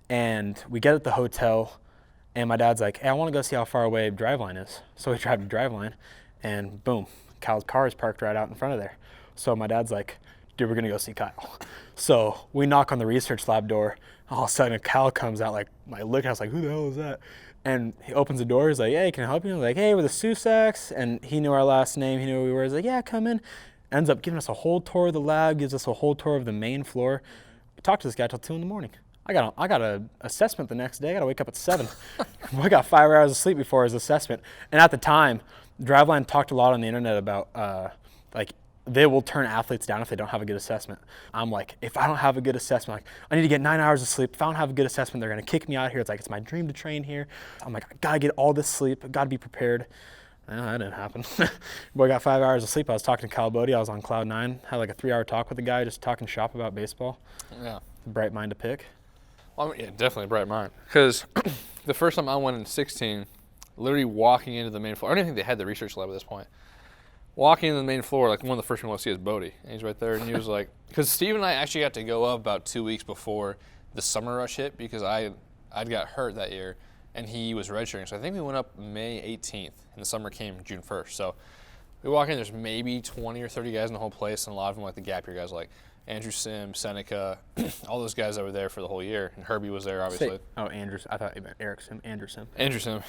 and we get at the hotel, and my dad's like, hey, I want to go see how far away Driveline is. So we drive to Driveline, and boom, Cal's car is parked right out in front of there. So my dad's like, dude, we're going to go see Kyle. So we knock on the research lab door. All of a sudden, Cal comes out, like looking. I was like, who the hell is that? And he opens the door. He's like, hey, can I help you? I'm like, hey, we're the Susacs. And he knew our last name. He knew who we were. He's like, yeah, come in. Ends up giving us a whole tour of the lab, gives us a whole tour of the main floor. We talked to this guy till 2 in the morning. I got an assessment the next day. I got to wake up at 7. I got 5 hours of sleep before his assessment. And at the time, Driveline talked a lot on the internet about they will turn athletes down if they don't have a good assessment. I'm like, if I don't have a good assessment, I need to get 9 hours of sleep. If I don't have a good assessment, they're going to kick me out of here. It's like, it's my dream to train here. I'm like, I got to get all this sleep. I got to be prepared. No, that didn't happen. Boy, got 5 hours of sleep. I was talking to Cal Bodie. I was on cloud 9. Had like a 3-hour talk with the guy, just talking shop about baseball. Yeah. Bright mind to pick. Well, yeah, definitely a bright mind. Because the first time I went in 16, literally walking into the main floor, I don't even think they had the research lab at this point. Walking into the main floor, like one of the first people I see is Bodie. And he's right there, and he was like, because Steve and I actually got to go up about 2 weeks before the summer rush hit because I'd got hurt that year, and he was redshirting. So I think we went up May 18th, and the summer came June 1st. So we walk in, there's maybe 20 or 30 guys in the whole place, and a lot of them like the gap year guys like Andrew Sim, Seneca, all those guys that were there for the whole year. And Herbie was there, obviously. Andrews. I thought you meant Eric Sim. Andrew Sim. Andrew Sim.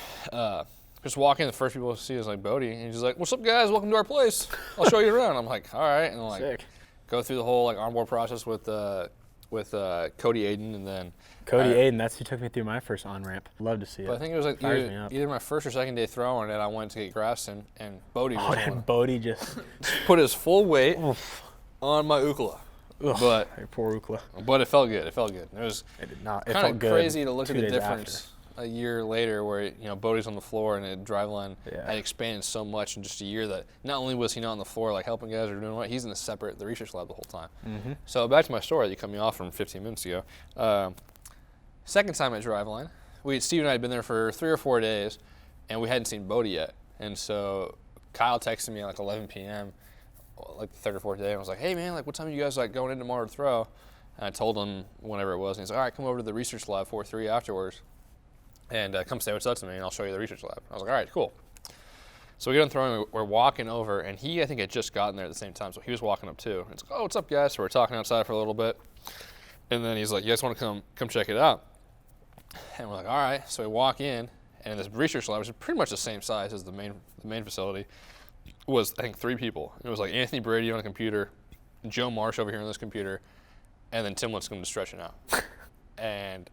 Just walking, the first people to see is like Bodie, and he's like, "What's up, guys? Welcome to our place. I'll show you around." I'm like, "All right," and like Sick. Go through the whole like onboard process with Cody Aiden, and then Cody Aiden. That's who took me through my first on ramp. Love to see it. But I think it was like either my first or second day throwing, and I went to get grass, and Bodie was the one. Bodie just Put his full weight on my ukula. But poor ukula. But it felt good. It felt good. It was It did not. It kind felt of good crazy to look at 2 the days difference a year later, where Bodie's on the floor and the Driveline Yeah. had expanded so much in just a year that not only was he not on the floor like helping guys or doing what, he's in the research lab the whole time. Mm-hmm. So back to my story that you cut me off from 15 minutes ago. Second time at Driveline, Steve and I had been there for 3 or 4 days, and we hadn't seen Bodie yet. And so Kyle texted me at like 11 p.m. like the third or fourth day, and was like, "Hey man, like what time are you guys like going in tomorrow to throw?" And I told him whenever it was, and he's like, "All right, come over to the research lab 4-3 afterwards, and come say what's up to me, and I'll show you the research lab." I was like, "All right, cool." So we get on throwing, we're walking over, and he I think had just gotten there at the same time, so he was walking up too. And it's like, "Oh, what's up, guys?" So we're talking outside for a little bit, and then he's like, "You guys want to come check it out?" And we're like, "All right." So we walk in, and this research lab, which is pretty much the same size as the main facility, was I think 3 people. It was like Anthony Brady on a computer, Joe Marsh over here on this computer, and then Tim Lincecum just stretching out. And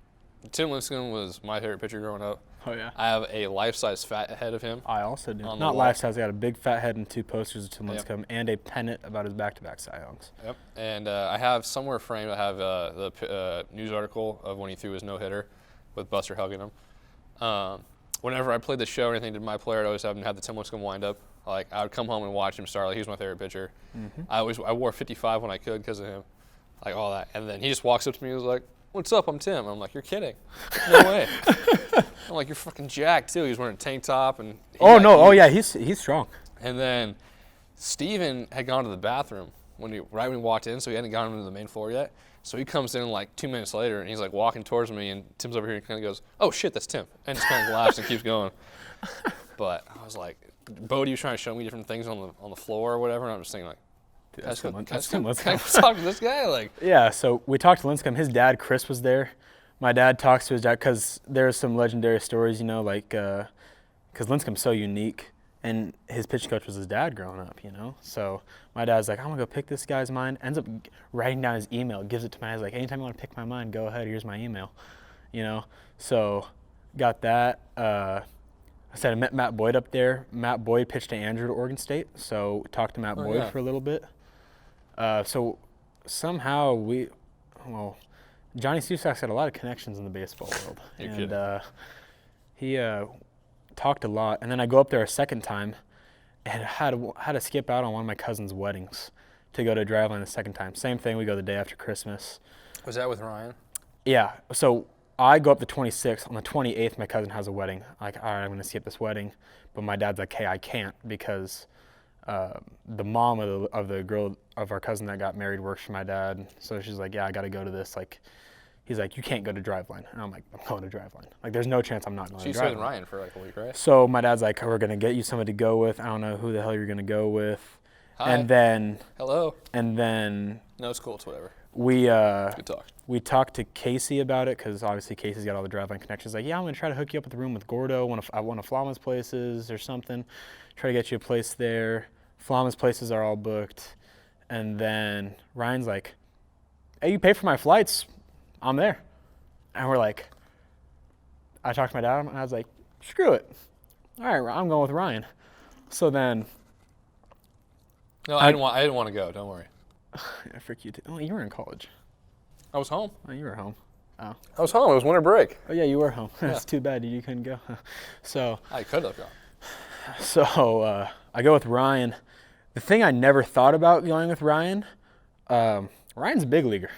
Tim Lincecum was my favorite pitcher growing up. Oh yeah. I have a life-size fat head of him. I also do. On the Not wall. life-size. I got a big fat head and 2 posters of Tim Yep. Lincecum and a pennant about his back-to-back Cy Youngs. Yep. And I have somewhere framed, I have the news article of when he threw his no-hitter with Buster hugging him. Whenever I played the show or anything, did my player, I'd always have him have the Tim Lincecum wind-up. Like, I would come home and watch him start. Like, he was my favorite pitcher. Mm-hmm. I wore 55 when I could because of him. Like, all that. And then he just walks up to me and was like, "What's up? I'm Tim." I'm like, "You're kidding. No way." I'm like, "You're fucking jacked, too." He was wearing a tank top. And Oh, no. Oh, yeah. He's strong. And then Steven had gone to the bathroom right when he walked in, so he hadn't gone into the main floor yet. So he comes in like 2 minutes later, and he's like walking towards me, and Tim's over here and kind of goes, "Oh, shit, that's Tim." And just kind of laughs and keeps going. But I was like, Bodie was trying to show me different things on the floor or whatever, and I'm just thinking like, Dude, can I Tim go Lincecum. talk to this guy? Like, Yeah, so we talked to Lincecum. His dad, Chris, was there. My dad talks to his dad because there's some legendary stories, like because Lincecum's so unique, and his pitching coach was his dad growing up, So my dad's like, "I'm going to go pick this guy's mind." Ends up writing down his email, gives it to my dad. He's like, "Anytime you want to pick my mind, go ahead. Here's my email." So got that. I said I met Matt Boyd up there. Matt Boyd pitched to Andrew at Oregon State, so talked to Matt Boyd for a little bit. So somehow Johnny Susac's had a lot of connections in the baseball world. And he talked a lot. And then I go up there a second time and had to skip out on one of my cousin's weddings to go to Driveline the second time. Same thing, we go the day after Christmas. was that with Ryan? Yeah. So I go up the 26th. On the 28th, my cousin has a wedding. Like, all right, I'm going to skip this wedding. But my dad's like, hey, I can't because the mom of the girl of our cousin that got married works for my dad. So she's like, yeah, I got to go to this. Like, he's like, you can't go to Driveline. And I'm like, I'm going to Driveline. Like, there's no chance I'm not going to Driveline. She's with Ryan for like a week, right? So my dad's like, we're going to get you somebody to go with. I don't know who the hell you're going to go with. Hi. And then Hello. no, it's cool. It's whatever. Good talk. We talked to Casey about it because obviously Casey's got all the Driveline connections. Like, yeah, I'm gonna try to hook you up with a room with Gordo, one of Flama's places or something. Try to get you a place there. Flama's places are all booked, and then Ryan's like, hey, you pay for my flights, I'm there. And we're like, I talked to my dad and I was like, screw it. All right, I'm going with Ryan. So then. No, I didn't want to go. Don't worry. Yeah, frick you too. Oh, you were in college. I was home. Oh, you were home. Oh. I was home. It was winter break. Oh yeah, you were home. Yeah. It's too bad you couldn't go. So I could have gone. So I go with Ryan. The thing I never thought about going with Ryan, Ryan's a big leaguer.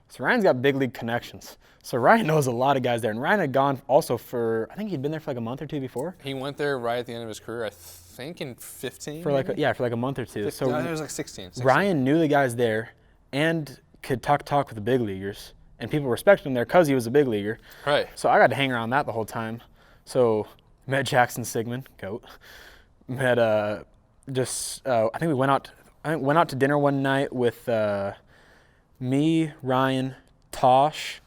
So Ryan's got big league connections. So Ryan knows a lot of guys there. And Ryan had gone also for, I think he'd been there for like a month or two before. He went there right at the end of his career, I think in 15. For like a month or two. 15, So it was like 16. Ryan knew the guys there and could talk with the big leaguers. And people respected him there because he was a big leaguer. Right. So I got to hang around that the whole time. So met Jackson Sigmund, goat. Met I think we went out to dinner one night with me, Ryan, Tosh,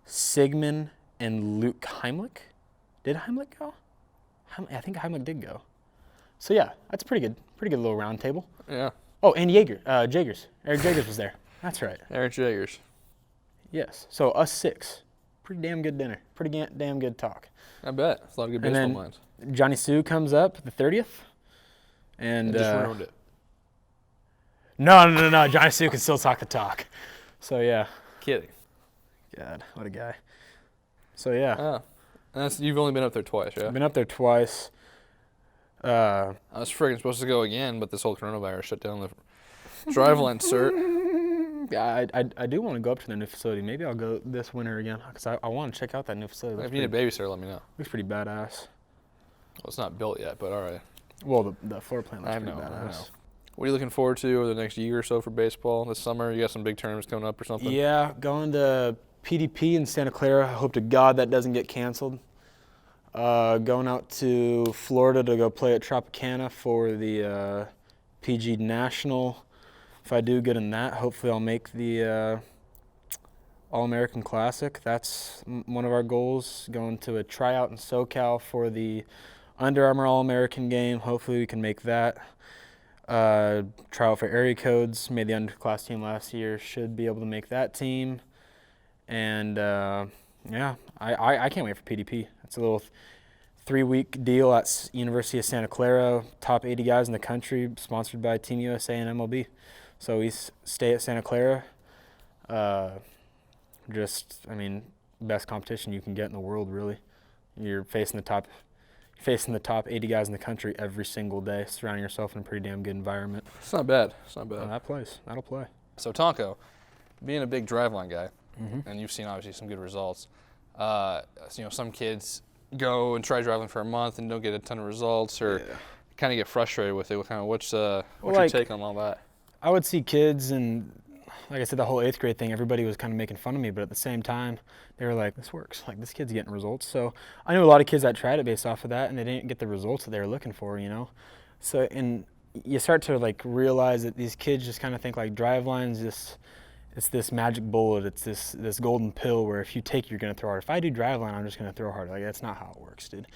Sigmund, and Luke Heimlich. Did Heimlich go? I think Heimlich did go. So yeah, that's pretty good little round table. Yeah. Oh, and Jagers. Eric Jagers was there. That's right. Eric Jagers. Yes. So us 6. Pretty damn good dinner. Pretty damn good talk. I bet. It's a lot of good And baseball then minds. Johnny Sue comes up the 30th. And Just ruined it. No. Johnny Sue can still talk the talk. So yeah. Kidding. God, what a guy. So yeah. Oh. And you've only been up there twice, yeah? I've been up there twice. I was friggin' supposed to go again, but this whole coronavirus shut down the Driveline cert. Yeah, I do want to go up to the new facility. Maybe I'll go this winter again because I want to check out that new facility. If you need a babysitter, let me know. Looks pretty badass. Well, it's not built yet, but all right. Well, the floor plan looks I pretty know. badass. What are you looking forward to over the next year or so for baseball this summer? You got some big tournaments coming up or something? Yeah, going to PDP in Santa Clara. I hope to God that doesn't get canceled. Going out to Florida to go play at Tropicana for the PG National. If I do good in that, hopefully I'll make the All-American Classic. That's one of our goals, going to a tryout in SoCal for the Under Armour All-American game. Hopefully we can make that. Tryout for area codes, made the underclass team last year, should be able to make that team. And yeah, I can't wait for PDP. It's a little 3-week deal at University of Santa Clara, top 80 guys in the country, sponsored by Team USA and MLB. So we stay at Santa Clara. Best competition you can get in the world, really. You're facing the top 80 guys in the country every single day, surrounding yourself in a pretty damn good environment. It's not bad. It's not bad. That'll play. So Tonko, being a big Driveline guy, and you've seen obviously some good results. Some kids go and try Driveline for a month and don't get a ton of results, or kind of get frustrated with it. What's your take on all that? I would see kids, and like I said, the whole 8th grade thing, everybody was kind of making fun of me, but at the same time, they were like, this works. Like, this kid's getting results. So I knew a lot of kids that tried it based off of that, and they didn't get the results that they were looking for, you know? So, and you start to, like, realize that these kids just kind of think, like, Driveline's just, it's this magic bullet. It's this golden pill where if you take it, you're going to throw hard. If I do Driveline, I'm just going to throw hard. Like, that's not how it works, dude.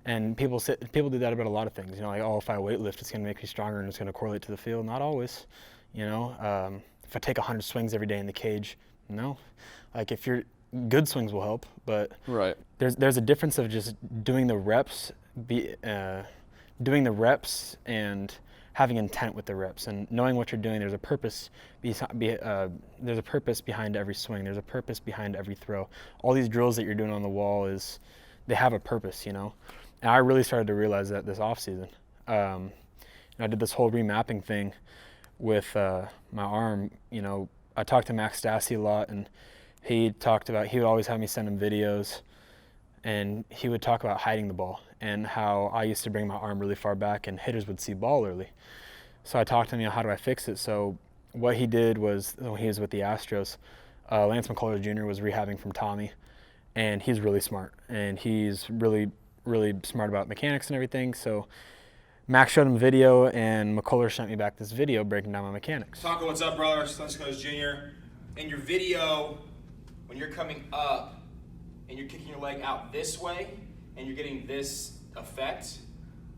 And people do that about a lot of things. You know, like, oh, if I weightlift, it's going to make me stronger and it's going to correlate to the field. Not always, you know? If I take 100 swings every day in the cage, no. Like, if you're good swings will help, but right. There's a difference of just doing the reps, and having intent with the reps and knowing what you're doing. There's a purpose. There's a purpose behind every swing. There's a purpose behind every throw. All these drills that you're doing on the wall they have a purpose, you know. And I really started to realize that this off season. I did this whole remapping thing with my arm. You know, I talked to Max Stassi a lot, and he would always have me send him videos, and he would talk about hiding the ball and how I used to bring my arm really far back and hitters would see ball early. So I talked to him, how do I fix it? So what he did was, when he was with the Astros, Lance McCullers Jr. was rehabbing from Tommy, and he's really smart, and he's really, really smart about mechanics and everything. So Max showed him a video, and McCullers sent me back this video breaking down my mechanics. Tonko, what's up, brother? Lance McCullers Jr. In your video, when you're coming up and you're kicking your leg out this way, and you're getting this effect,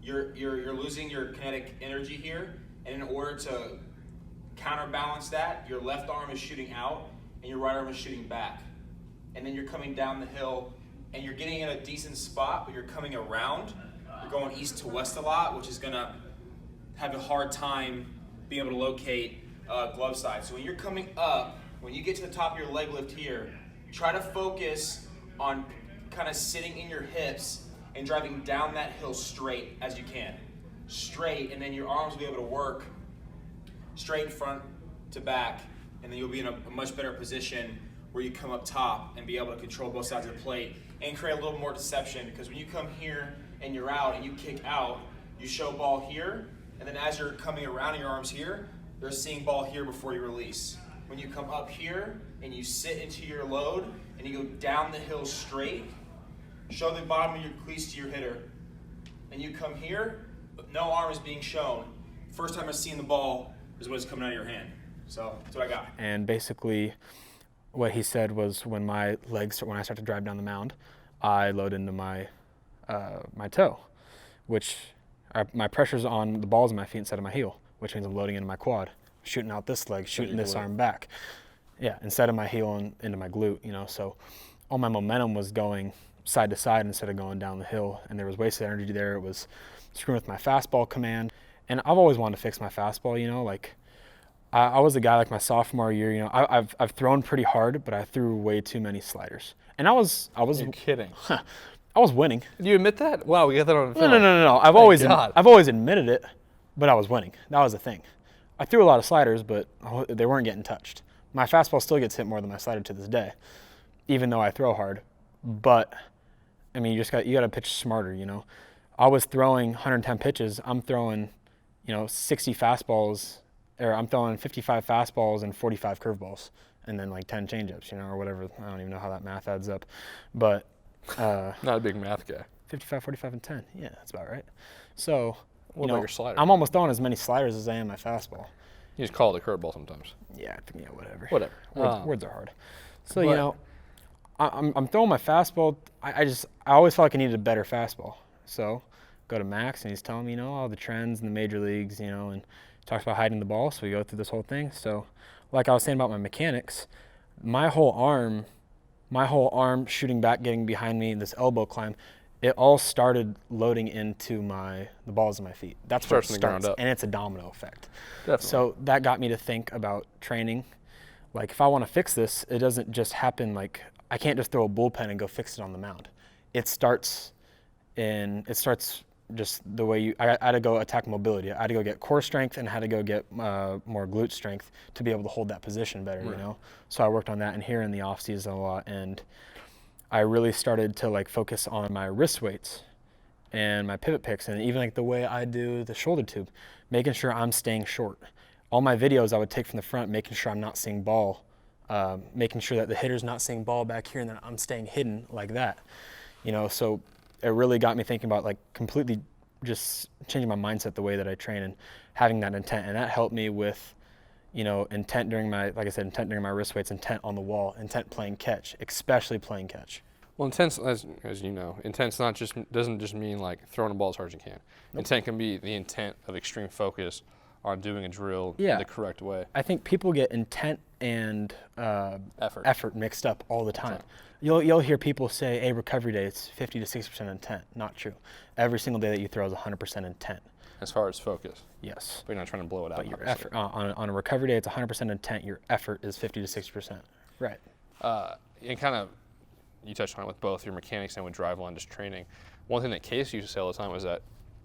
you're losing your kinetic energy here, and in order to counterbalance that, your left arm is shooting out and your right arm is shooting back. And then you're coming down the hill and you're getting in a decent spot, but you're coming around. You're going east to west a lot, which is gonna have a hard time being able to locate glove side. So when you're coming up, when you get to the top of your leg lift here, try to focus on kind of sitting in your hips and driving down that hill straight as you can. Straight, and then your arms will be able to work straight front to back, and then you'll be in a much better position where you come up top and be able to control both sides of the plate and create a little more deception, because when you come here and you're out and you kick out, you show ball here, and then as you're coming around and your arms here, they're seeing ball here before you release. When you come up here and you sit into your load and you go down the hill straight, show the bottom of your cleats to your hitter, and you come here, but no arm is being shown. First time I've seen the ball is when it's coming out of your hand. So that's what I got. And basically what he said was, when I start to drive down the mound, I load into my my toe, which my pressure's on the balls of my feet instead of my heel, which means I'm loading into my quad, shooting out this leg, shooting this arm back. Yeah, instead of my heel and into my glute, so all my momentum was going side to side instead of going down the hill, and there was wasted energy there. It was screwing with my fastball command, and I've always wanted to fix my fastball. Like I was a guy, like my sophomore year, I've thrown pretty hard, but I threw way too many sliders, and I was You're kidding. I was winning. Do you admit that? Wow, we got that on film. No. I've always admitted it, but I was winning. That was the thing. I threw a lot of sliders, but they weren't getting touched. My fastball still gets hit more than my slider to this day, even though I throw hard. But I mean, you got to pitch smarter. I was throwing 110 pitches. I'm throwing, 60 fastballs, or I'm throwing 55 fastballs and 45 curveballs, and then like 10 changeups, or whatever. I don't even know how that math adds up, but not a big math guy. 55, 45, and 10. Yeah, that's about right. So, what about your slider? I'm almost throwing as many sliders as I am my fastball. You just call it a curveball sometimes. Yeah, whatever. Whatever. Words are hard. So, I'm throwing my fastball. I always felt like I needed a better fastball. So, go to Max, and he's telling me, all the trends in the major leagues, and talks about hiding the ball. So we go through this whole thing. So, like I was saying about my mechanics, my whole arm shooting back, getting behind me, this elbow climb, it all started loading into the balls of my feet. That's where it starts, and it's a domino effect. Definitely. So that got me to think about training. Like, if I want to fix this, it doesn't just happen. Like, I can't just throw a bullpen and go fix it on the mound. It starts just the way I had to go attack mobility. I had to go get core strength, and I had to go get more glute strength to be able to hold that position better, Right. So I worked on that, and here in the off season a lot, and I really started to focus on my wrist weights and my pivot picks, and even the way I do the shoulder tube, making sure I'm staying short. All my videos I would take from the front, making sure I'm not seeing ball, making sure that the hitter's not seeing ball back here, and then I'm staying hidden like that. So it really got me thinking about completely just changing my mindset, the way that I train, and having that intent. And that helped me with, intent during my wrist weights, intent on the wall, intent playing catch, especially playing catch. Well, intent, as you know, intent's doesn't just mean throwing a ball as hard as you can. Nope. Intent can be the intent of extreme focus on doing a drill the correct way. I think people get intent and effort mixed up all the time. You'll hear people say, "Hey, recovery day, it's 50 to 60% intent." Not true. Every single day that you throw is 100% intent. As far as focus. Yes. But you're not trying to blow it out. But your effort on a recovery day, it's 100% intent. Your effort is 50 to 60%. Right. And kind of, you touched on it with both your mechanics and with driveline, just training. One thing that Case used to say all the time was that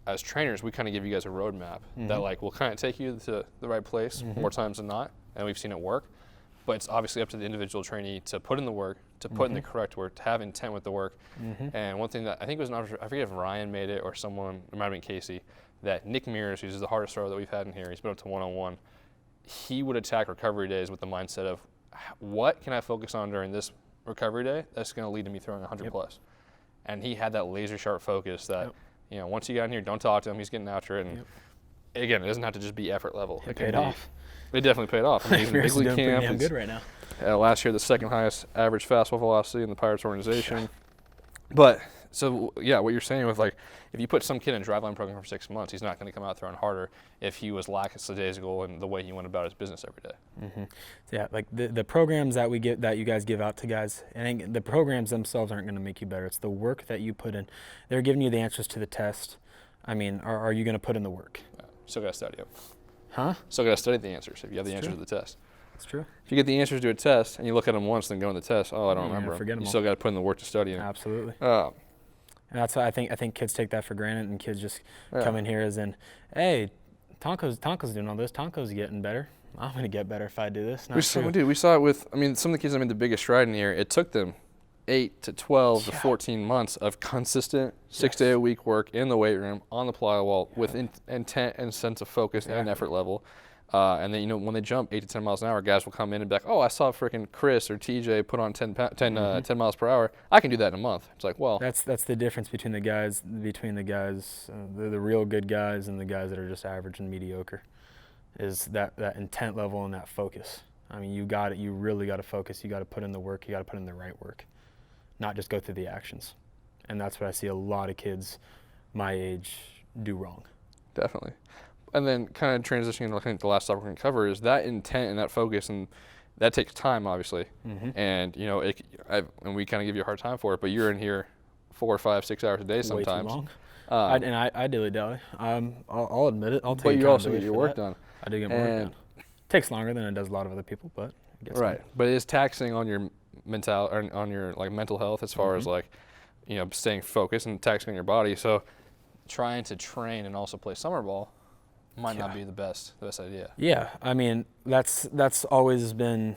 as trainers, we kind of give you guys a roadmap that will kind of take you to the right place more times than not, and we've seen it work. but it's obviously up to the individual trainee to put in the work, to put in the correct work, to have intent with the work. And one thing that I think was, I forget if Ryan made it or someone, it might have been Casey, that Nick Mears, who's the hardest thrower that we've had in here, he's been up to one-on-one, he would attack recovery days with the mindset of, what can I focus on during this recovery day that's going to lead to me throwing 100 plus? And he had that laser sharp focus that, you know, once you got in here, don't talk to him, he's getting after it. And again, it doesn't have to just be effort level. It paid off. It definitely paid off. I mean, he's in big league doing pretty camp. damn good right now. Last year, the second highest average fastball velocity in the Pirates organization. But, so, yeah, what you're saying with, like, if you put some kid in a driveline program for 6 months, he's not going to come out throwing harder if he was lackadaisical in the way he went about his business every day. So yeah, like the programs that you guys give out to guys, I think the programs themselves aren't going to make you better. It's the work that you put in. They're giving you the answers to the test. I mean, are you going to put in the work? Still got to study them. Huh? Still got to study the answers if you have the answers to the test. That's true. If you get the answers to a test and you look at them once and go in the test, I don't remember them. You still got to put in the work to study them. Absolutely. And that's why I think kids take that for granted, and kids just come in here as in, hey, Tonko's doing all this. Tonko's getting better. I'm going to get better if I do this. We saw it with, I mean, some of the kids that made the biggest stride in here, it took them 8 to 12 to 14 months of consistent 6-day-a-week work in the weight room, on the plyo wall, with intent and sense of focus and effort level. And then, you know, when they jump 8 to 10 miles an hour, guys will come in and be like, oh, I saw freaking Chris or TJ put on 10 miles per hour. I can do that in a month. It's like, well. That's the difference between the guys, the real good guys and the guys that are just average and mediocre, is that intent level and that focus. I mean, you really got to focus. You got to put in the work. You got to put in the right work, not just go through the actions. And that's what I see a lot of kids my age do wrong. Definitely. And then kind of transitioning to, I think, the last topic we're going to cover is that intent and that focus, and that takes time, obviously. And, you know, and we kind of give you a hard time for it, but you're in here 4, 5, 6 hours a day sometimes. Way too long. I dilly-dally. I'll admit it. I'll take But you also get your work done. I do get my work done. Takes longer than it does a lot of other people, but it gets done. But it is taxing on your mental health as far as, like, you know, staying focused, and taxing on your body. So trying to train and also play summer ball might not be the best idea. Yeah, I mean, that's always been,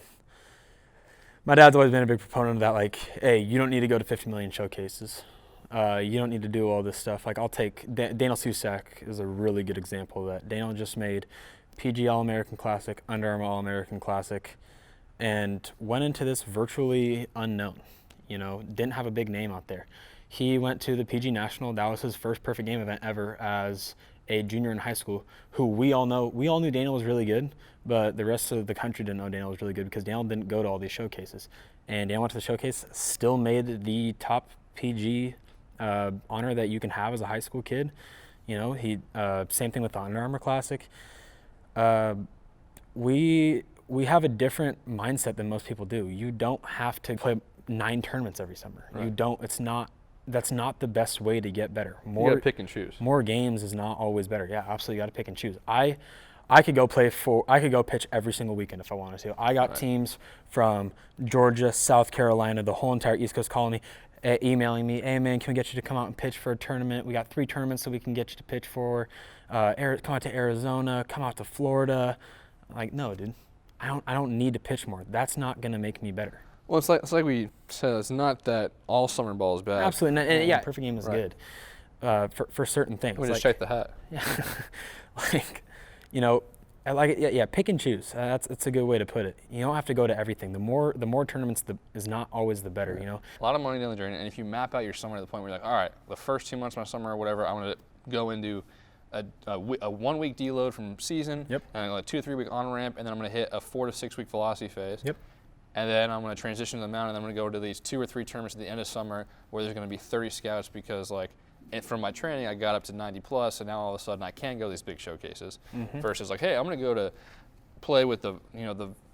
my dad's always been a big proponent of that, like, hey, you don't need to go to 50 million showcases. You don't need to do all this stuff. Like, I'll take, Daniel Susac is a really good example of that. Daniel just made PG All-American Classic, Under Armour All-American Classic, and went into this virtually unknown, you know, didn't have a big name out there. He went to the PG National. That was his first perfect game event ever as a junior in high school, who we all knew Daniel was really good, but the rest of the country didn't know Daniel was really good because Daniel didn't go to all these showcases. And Daniel went to the showcase, still made the top PG honor that you can have as a high school kid. You know, he same thing with the Under Armour Classic. We have a different mindset than most people do. You don't have to play 9 tournaments every summer. Right. You don't. That's not the best way to get better. You gotta pick and choose. More games is not always better. Yeah, absolutely, you gotta pick and choose. I could go pitch every single weekend if I wanted to. I got teams from Georgia, South Carolina, the whole entire East Coast calling me, emailing me, hey man, can we get you to come out and pitch for a tournament? We got 3 tournaments so we can get you to pitch for. Come out to Arizona, come out to Florida. Like, no, dude, I don't need to pitch more. That's not gonna make me better. Well, it's like we said, it's not that all summer ball is bad. Absolutely not. And yeah, perfect game is good for certain things. We just shake the hat. Yeah, like, you know, I like it. Yeah, pick and choose. That's a good way to put it. You don't have to go to everything. The more tournaments is not always the better. You know, a lot of money down the drain, and if you map out your summer to the point where you're like, all right, the first 2 months of my summer or whatever, I want to go into a 1-week deload from season, and a 2 or 3 week on ramp, and then I'm going to hit a 4 to 6 week velocity phase. And then I'm going to transition to the mountain, and I'm going to go to these 2 or 3 tournaments at the end of summer where there's going to be 30 scouts because, like, from my training, I got up to 90 plus, and now all of a sudden I can go to these big showcases. Versus like, hey, I'm going to go to play with the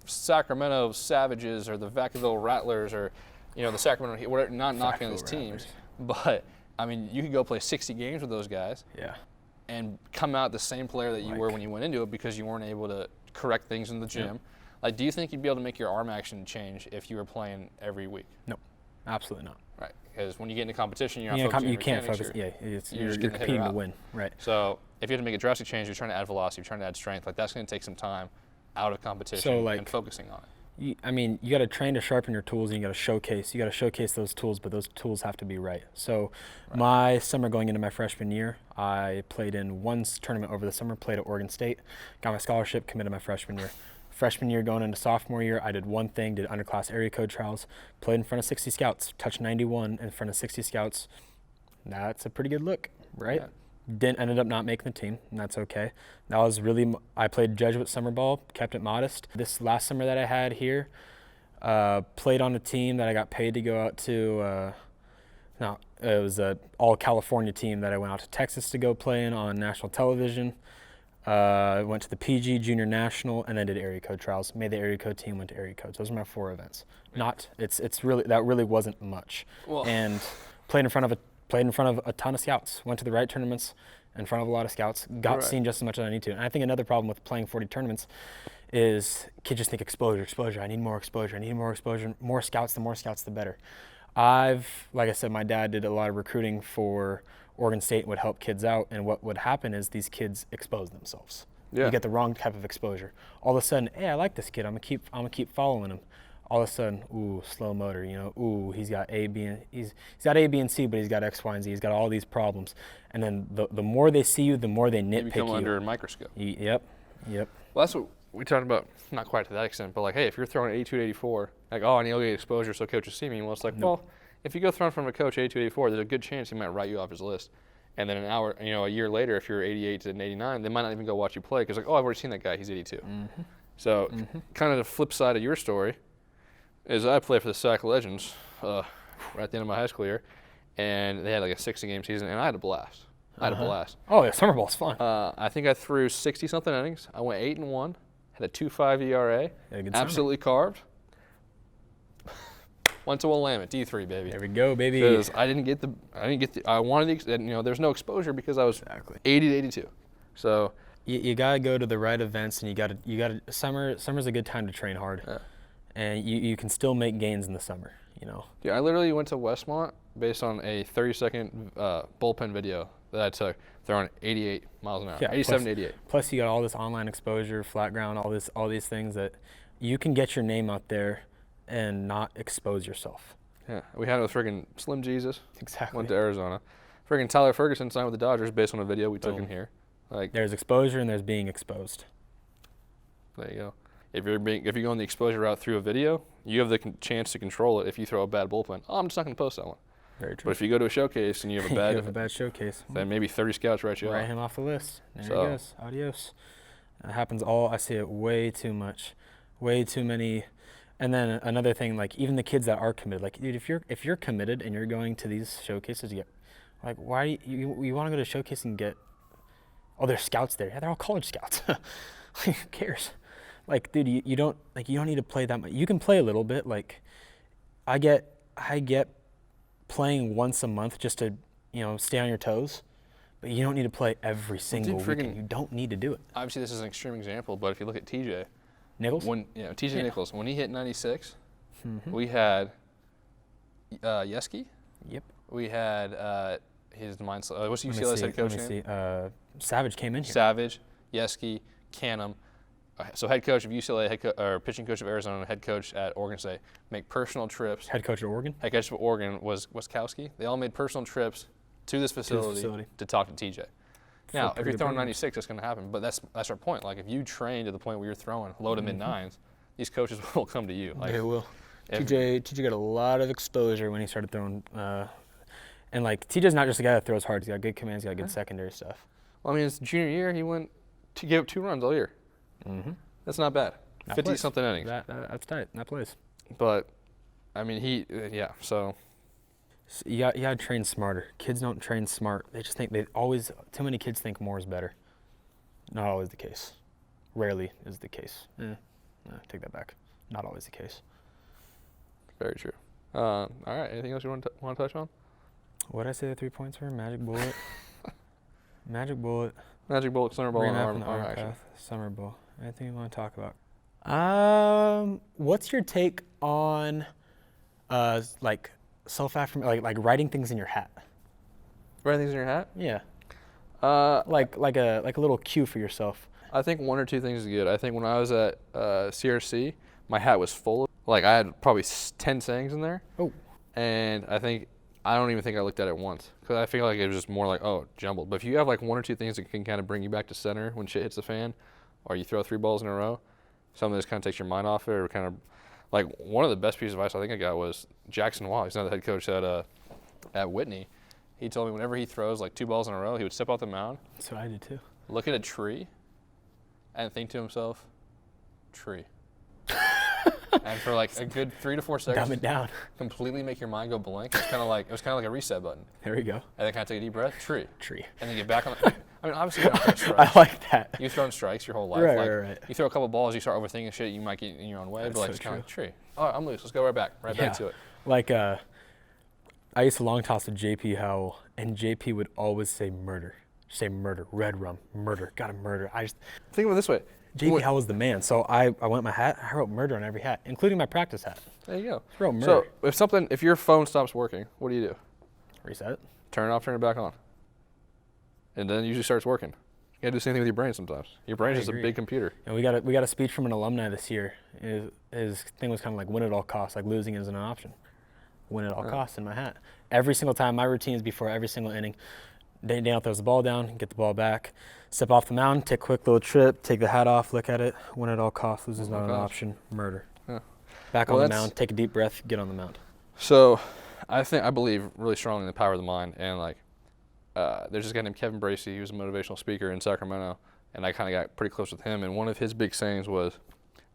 Sacramento Savages or the Vacaville Rattlers or, the Sacramento, whatever, not knocking these teams. But, I mean, you could go play 60 games with those guys. And come out the same player that you were when you went into it because you weren't able to correct things in the gym. Like, do you think you'd be able to make your arm action change if you were playing every week? No, absolutely not. Right, because when you get into competition, you're not focusing on you can't mechanics, focus. You're competing to win. Right. So if you have to make a drastic change, you're trying to add velocity, you're trying to add strength. Like, that's going to take some time out of competition and focusing on it. I mean, you got to train to sharpen your tools, and you got to showcase. You got to showcase those tools, but those tools have to be right. So, my summer going into my freshman year, I played in one tournament over the summer. Played at Oregon State, got my scholarship, committed my freshman year. Freshman year going into sophomore year, I did one thing: did underclass area code trials. Played in front of 60 scouts, touched 91 in front of 60 scouts. That's a pretty good look, right? Yeah. Ended up not making the team, and that's okay. That was really, I played Jesuit summer ball, kept it modest. This last summer that I had here, played on a team that I got paid to go out to. No, it was a all California team that I went out to Texas to go play in on national television. Went to the PG Junior National, and then did area code trials. Made the area code team, went to area codes. Those are my 4 events. It's really, that really wasn't much. Well, And played in front of a ton of scouts, went to the right tournaments in front of a lot of scouts, got seen just as much as I need to. And I think another problem with playing 40 tournaments is kids just think exposure. I need more exposure. More scouts, the better. Like I said, my dad did a lot of recruiting for Oregon State and would help kids out. And what would happen is these kids expose themselves. Yeah. You get the wrong type of exposure. All of a sudden, hey, I like this kid. I'm gonna keep following him. All of a sudden, ooh, slow motor, he's got A, B, and C, but he's got X, Y, and Z. He's got all these problems. And then the more they see you, the more they nitpick you become you. under a microscope. Yep. Well, that's what we talked about, not quite to that extent, but like, hey, if you're throwing 82 to 84, like, oh, I need to get exposure so coaches see me. Well, it's like, well, if you go throwing from a coach 82 to 84, there's a good chance he might write you off his list. And then a year later, if you're 88 to 89, they might not even go watch you play because like, oh, I've already seen that guy, he's 82. Mm-hmm. So kind of the flip side of your story is I played for the Susac Legends right at the end of my high school year, and they had like a 60-game season, and I had a blast. Oh, yeah, summer ball's fun. I think I threw 60-something innings. I went 8-1, had a 2.5 ERA, Yeah, good absolutely carved. Went to Willamette, D3, baby. There we go, baby. Because I wanted there's no exposure because I was 80 to 82. So You gotta go to the right events, and you gotta. Summer's a good time to train hard. Yeah. And you can still make gains in the summer, Yeah, I literally went to Westmont based on a 30-second bullpen video that I took throwing 88 miles an hour, 87 to 88. Plus, you got all this online exposure, flat ground, all these things that you can get your name out there and not expose yourself. Yeah, we had it with friggin' Slim Jesus. Exactly. Went to Arizona. Friggin' Tyler Ferguson signed with the Dodgers based on a video we took in here. Like, there's exposure and there's being exposed. there you go. If you're going the exposure route through a video, you have the chance to control it. If you throw a bad bullpen, I'm just not going to post that one. Very true. But if you go to a showcase and you have a bad, showcase, then maybe 30 scouts write you write off. him off the list. There he So- goes. Adios. It happens I see it way too much, way too many. And then another thing, like even the kids that are committed, like dude, if you're committed and you're going to these showcases, you get like, why you want to go to a showcase and get, oh, there's scouts there. Yeah, they're all college scouts. Who cares? Like, dude, you don't need to play that much. You can play a little bit. Like, I get playing once a month just to stay on your toes, but you don't need to play every single weekend. You don't need to do it. Obviously, this is an extreme example, but if you look at TJ, Nichols? TJ Nichols, when he hit 96, we had Yeski. Yep. We had his what's Let me UCLA's see, head coach let me name? see. Savage came in here. Savage, Yeski, Canham. So head coach of UCLA, or pitching coach of Arizona, head coach at Oregon State, make personal trips. Head coach at Oregon? Head coach of Oregon was Wiskowski. They all made personal trips to this facility to talk to TJ. Now, if you're throwing 96, that's going to happen. But that's our point. Like, if you train to the point where you're throwing low to mid nines, these coaches will come to you. Like, They will. TJ got a lot of exposure when he started throwing. And like TJ's not just a guy that throws hard. He's got good commands. He's got good secondary stuff. Well, I mean, his junior year, he went to give up 2 runs all year. That's not bad. 50-something innings. That's tight. That plays. But, I mean, so. You got to train smarter. Kids don't train smart. They just think too many kids think more is better. Not always the case. Rarely is the case. Take that back. Not always the case. Very true. All right. Anything else you want to touch on? What did I say the 3 points were? Magic bullet. Magic bullet. Magic bullet, summer ball, and Remap arm in the arm action. path, summer ball. Anything you want to talk about? What's your take on, like self-affirmation, like writing things in your hat? Writing things in your hat? Yeah. Uh, Like a little cue for yourself. I think one or two things is good. I think when I was at CRC, my hat was full. Like I had probably 10 sayings in there. Oh. And I don't even think I looked at it once because I feel like it was just more like, oh, jumbled. But if you have like one or two things that can kind of bring you back to center when shit hits the fan, or you throw 3 balls in a row, something that just kind of takes your mind off it, or kind of like one of the best pieces of advice I think I got was Jackson Waugh. He's now the head coach at Whitney. He told me whenever he throws like 2 balls in a row, he would step off the mound. That's what I did too. Look at a tree and think to himself, tree. And for like a good 3 to 4 seconds, Dumb it down. completely make your mind go blank. It was kind of like a reset button. There we go. And then kind of take a deep breath, tree. And then get back on the, I mean, obviously you're not throwing strikes. I like that. You've thrown strikes your whole life. Right, like, right. You throw a couple balls, you start overthinking shit, you might get in your own way, but like so it's kind of true. like tree. All right, I'm loose. Let's go right back to it. Like I used to long toss with JP Howell, and JP would always say murder. Say murder, red rum, murder, gotta murder. Think of it this way. JP Howell was the man, so I went my hat, I wrote murder on every hat, including my practice hat. There you go. I wrote murder. So if your phone stops working, what do? Reset it. Turn it off, turn it back on. And then it usually starts working. You gotta do the same thing with your brain sometimes. Your brain is just a big computer. And we got a speech from an alumni this year. His thing was kind of like win at all costs, like losing isn't an option. Win at all costs in my hat. Every single time, my routine is before every single inning. Daniel throws the ball down, get the ball back, step off the mound, take a quick little trip, take the hat off, look at it, win at all costs, lose is not an option, murder. Yeah. Back on the mound, take a deep breath, get on the mound. So I believe really strongly in the power of the mind, and like there's this guy named Kevin Bracey. He was a motivational speaker in Sacramento, and I kind of got pretty close with him, and one of his big sayings was,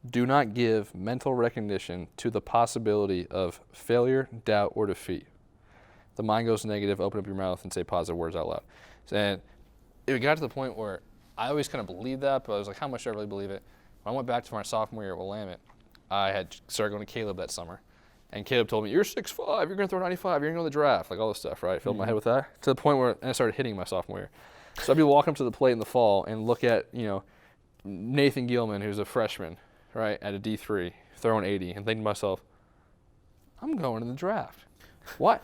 do not give mental recognition to the possibility of failure, doubt, or defeat. The mind goes negative, open up your mouth and say positive words out loud. And it got to the point where I always kind of believed that, but I was like, how much do I really believe it? When I went back to my sophomore year at Willamette, I had started going to Caleb that summer. And Caleb told me, you're 6'5", you're going to throw 95, you're going to go to the draft, like all this stuff, right? I filled my head with that to the point where I started hitting my sophomore year. So I'd be walking up to the plate in the fall and look at, Nathan Gilman, who's a freshman, right, at a D3, throwing 80, and think to myself, I'm going to the draft. What?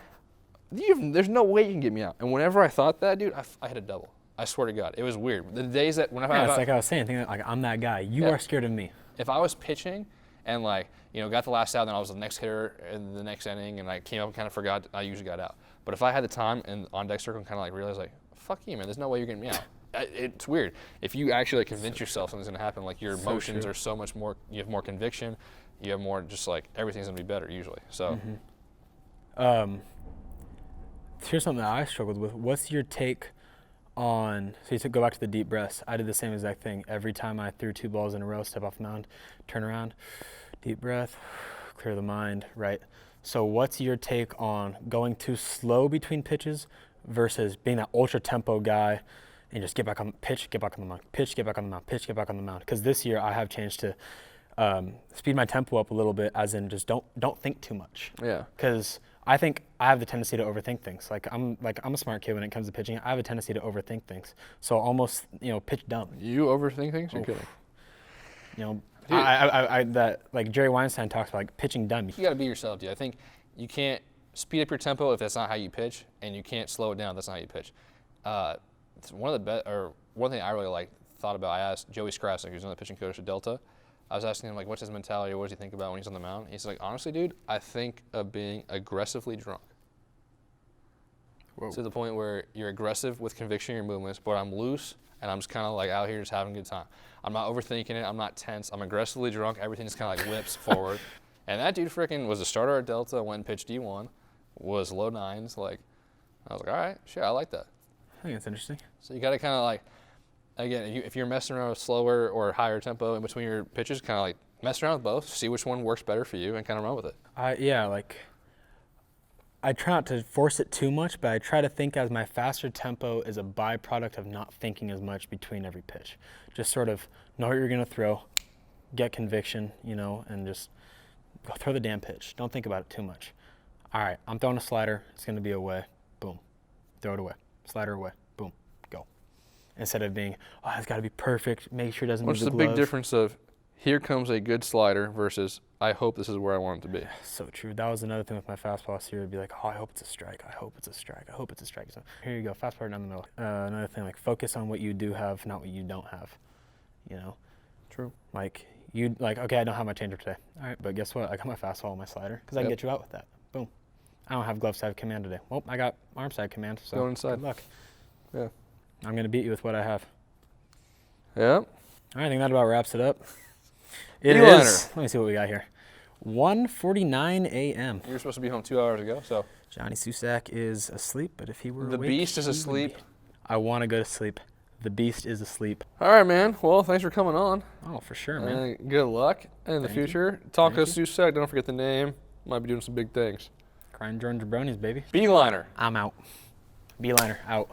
There's no way you can get me out. And whenever I thought that, dude, I hit a double. I swear to God. It was weird. The days that when it's like I was saying, thinking like I'm that guy. You are scared of me. If I was pitching and got the last out, then I was the next hitter in the next inning, and I came up and kind of forgot, I usually got out. But if I had the time and on deck circle and kind of realized fuck you, man, there's no way you're getting me out. It's weird. If you actually convince yourself something's gonna happen, like your emotions are so much more, you have more conviction, you have more just everything's gonna be better usually. So. Here's something that I struggled with. What's your take on, so you go back to the deep breaths. I did the same exact thing. Every time I threw 2 balls in a row, step off the mound, turn around, deep breath, clear the mind, right? So what's your take on going too slow between pitches versus being that ultra tempo guy and just get back on pitch, get back on the mound, pitch, get back on the mound, pitch, get back on the mound? Because this year I have changed to speed my tempo up a little bit, as in just don't think too much. Yeah. Because I think I have the tendency to overthink things. I'm a smart kid when it comes to pitching. I have a tendency to overthink things. So almost, pitch dumb. You overthink things? You're kidding. Like Jerry Weinstein talks about pitching dumb. You got to be yourself, dude. I think you can't speed up your tempo if that's not how you pitch, and you can't slow it down if that's not how you pitch. It's one thing I really thought about. I asked Joey Skrasnik, who's another pitching coach at Delta. I was asking him what's his mentality, or what does he think about when he's on the mound? He's like, honestly, dude, I think of being aggressively drunk. Whoa. To the point where you're aggressive with conviction in your movements, but I'm loose and I'm just kind of out here just having a good time. I'm not overthinking it. I'm not tense. I'm aggressively drunk. Everything just kind of whips forward. And that dude freaking was a starter at Delta, went and pitched D1, was low 9s. I was like, all right, sure, I like that. I think that's interesting. So you got to kind of again, if you're messing around with slower or higher tempo in between your pitches, kind of mess around with both, see which one works better for you, and kind of run with it. I try not to force it too much, but I try to think as my faster tempo is a byproduct of not thinking as much between every pitch. Just sort of know what you're going to throw, get conviction, and just go throw the damn pitch. Don't think about it too much. All right, I'm throwing a slider. It's going to be away. Boom. Throw it away. Slider away. Boom. Go. Instead of being, it's got to be perfect. Make sure it doesn't move the glove. What's the big difference of here comes a good slider versus I hope this is where I want it to be? So true. That was another thing with my fastball this year. It'd be I hope it's a strike. I hope it's a strike. I hope it's a strike. So here you go. Fastball down the middle. Another thing, focus on what you do have, not what you don't have. you know? True. Like, okay, I don't have my changer today. All right, but guess what? I got my fastball and my slider because I can Yep. get you out with that. Boom. I don't have glove side command today. Well, I got arm side command, so Going inside. good luck. Yeah. I'm going to beat you with what I have. Yeah. All right, I think that about wraps it up. It E-liner. is. Let me see what we got here. 1:49 a.m. You were supposed to be home 2 hours ago, so. Johnny Susac is asleep, but if he were The awake, beast is he would asleep. be. I want to go to sleep. The beast is asleep. All right, man. Well, thanks for coming on. Oh, for sure, man. Good luck in the Thank you. future. Tonko Thank you. Susac, don't forget the name. Might be doing some big things. Crying Jordan Jabronis, baby. B-liner. I'm out. B-liner, out.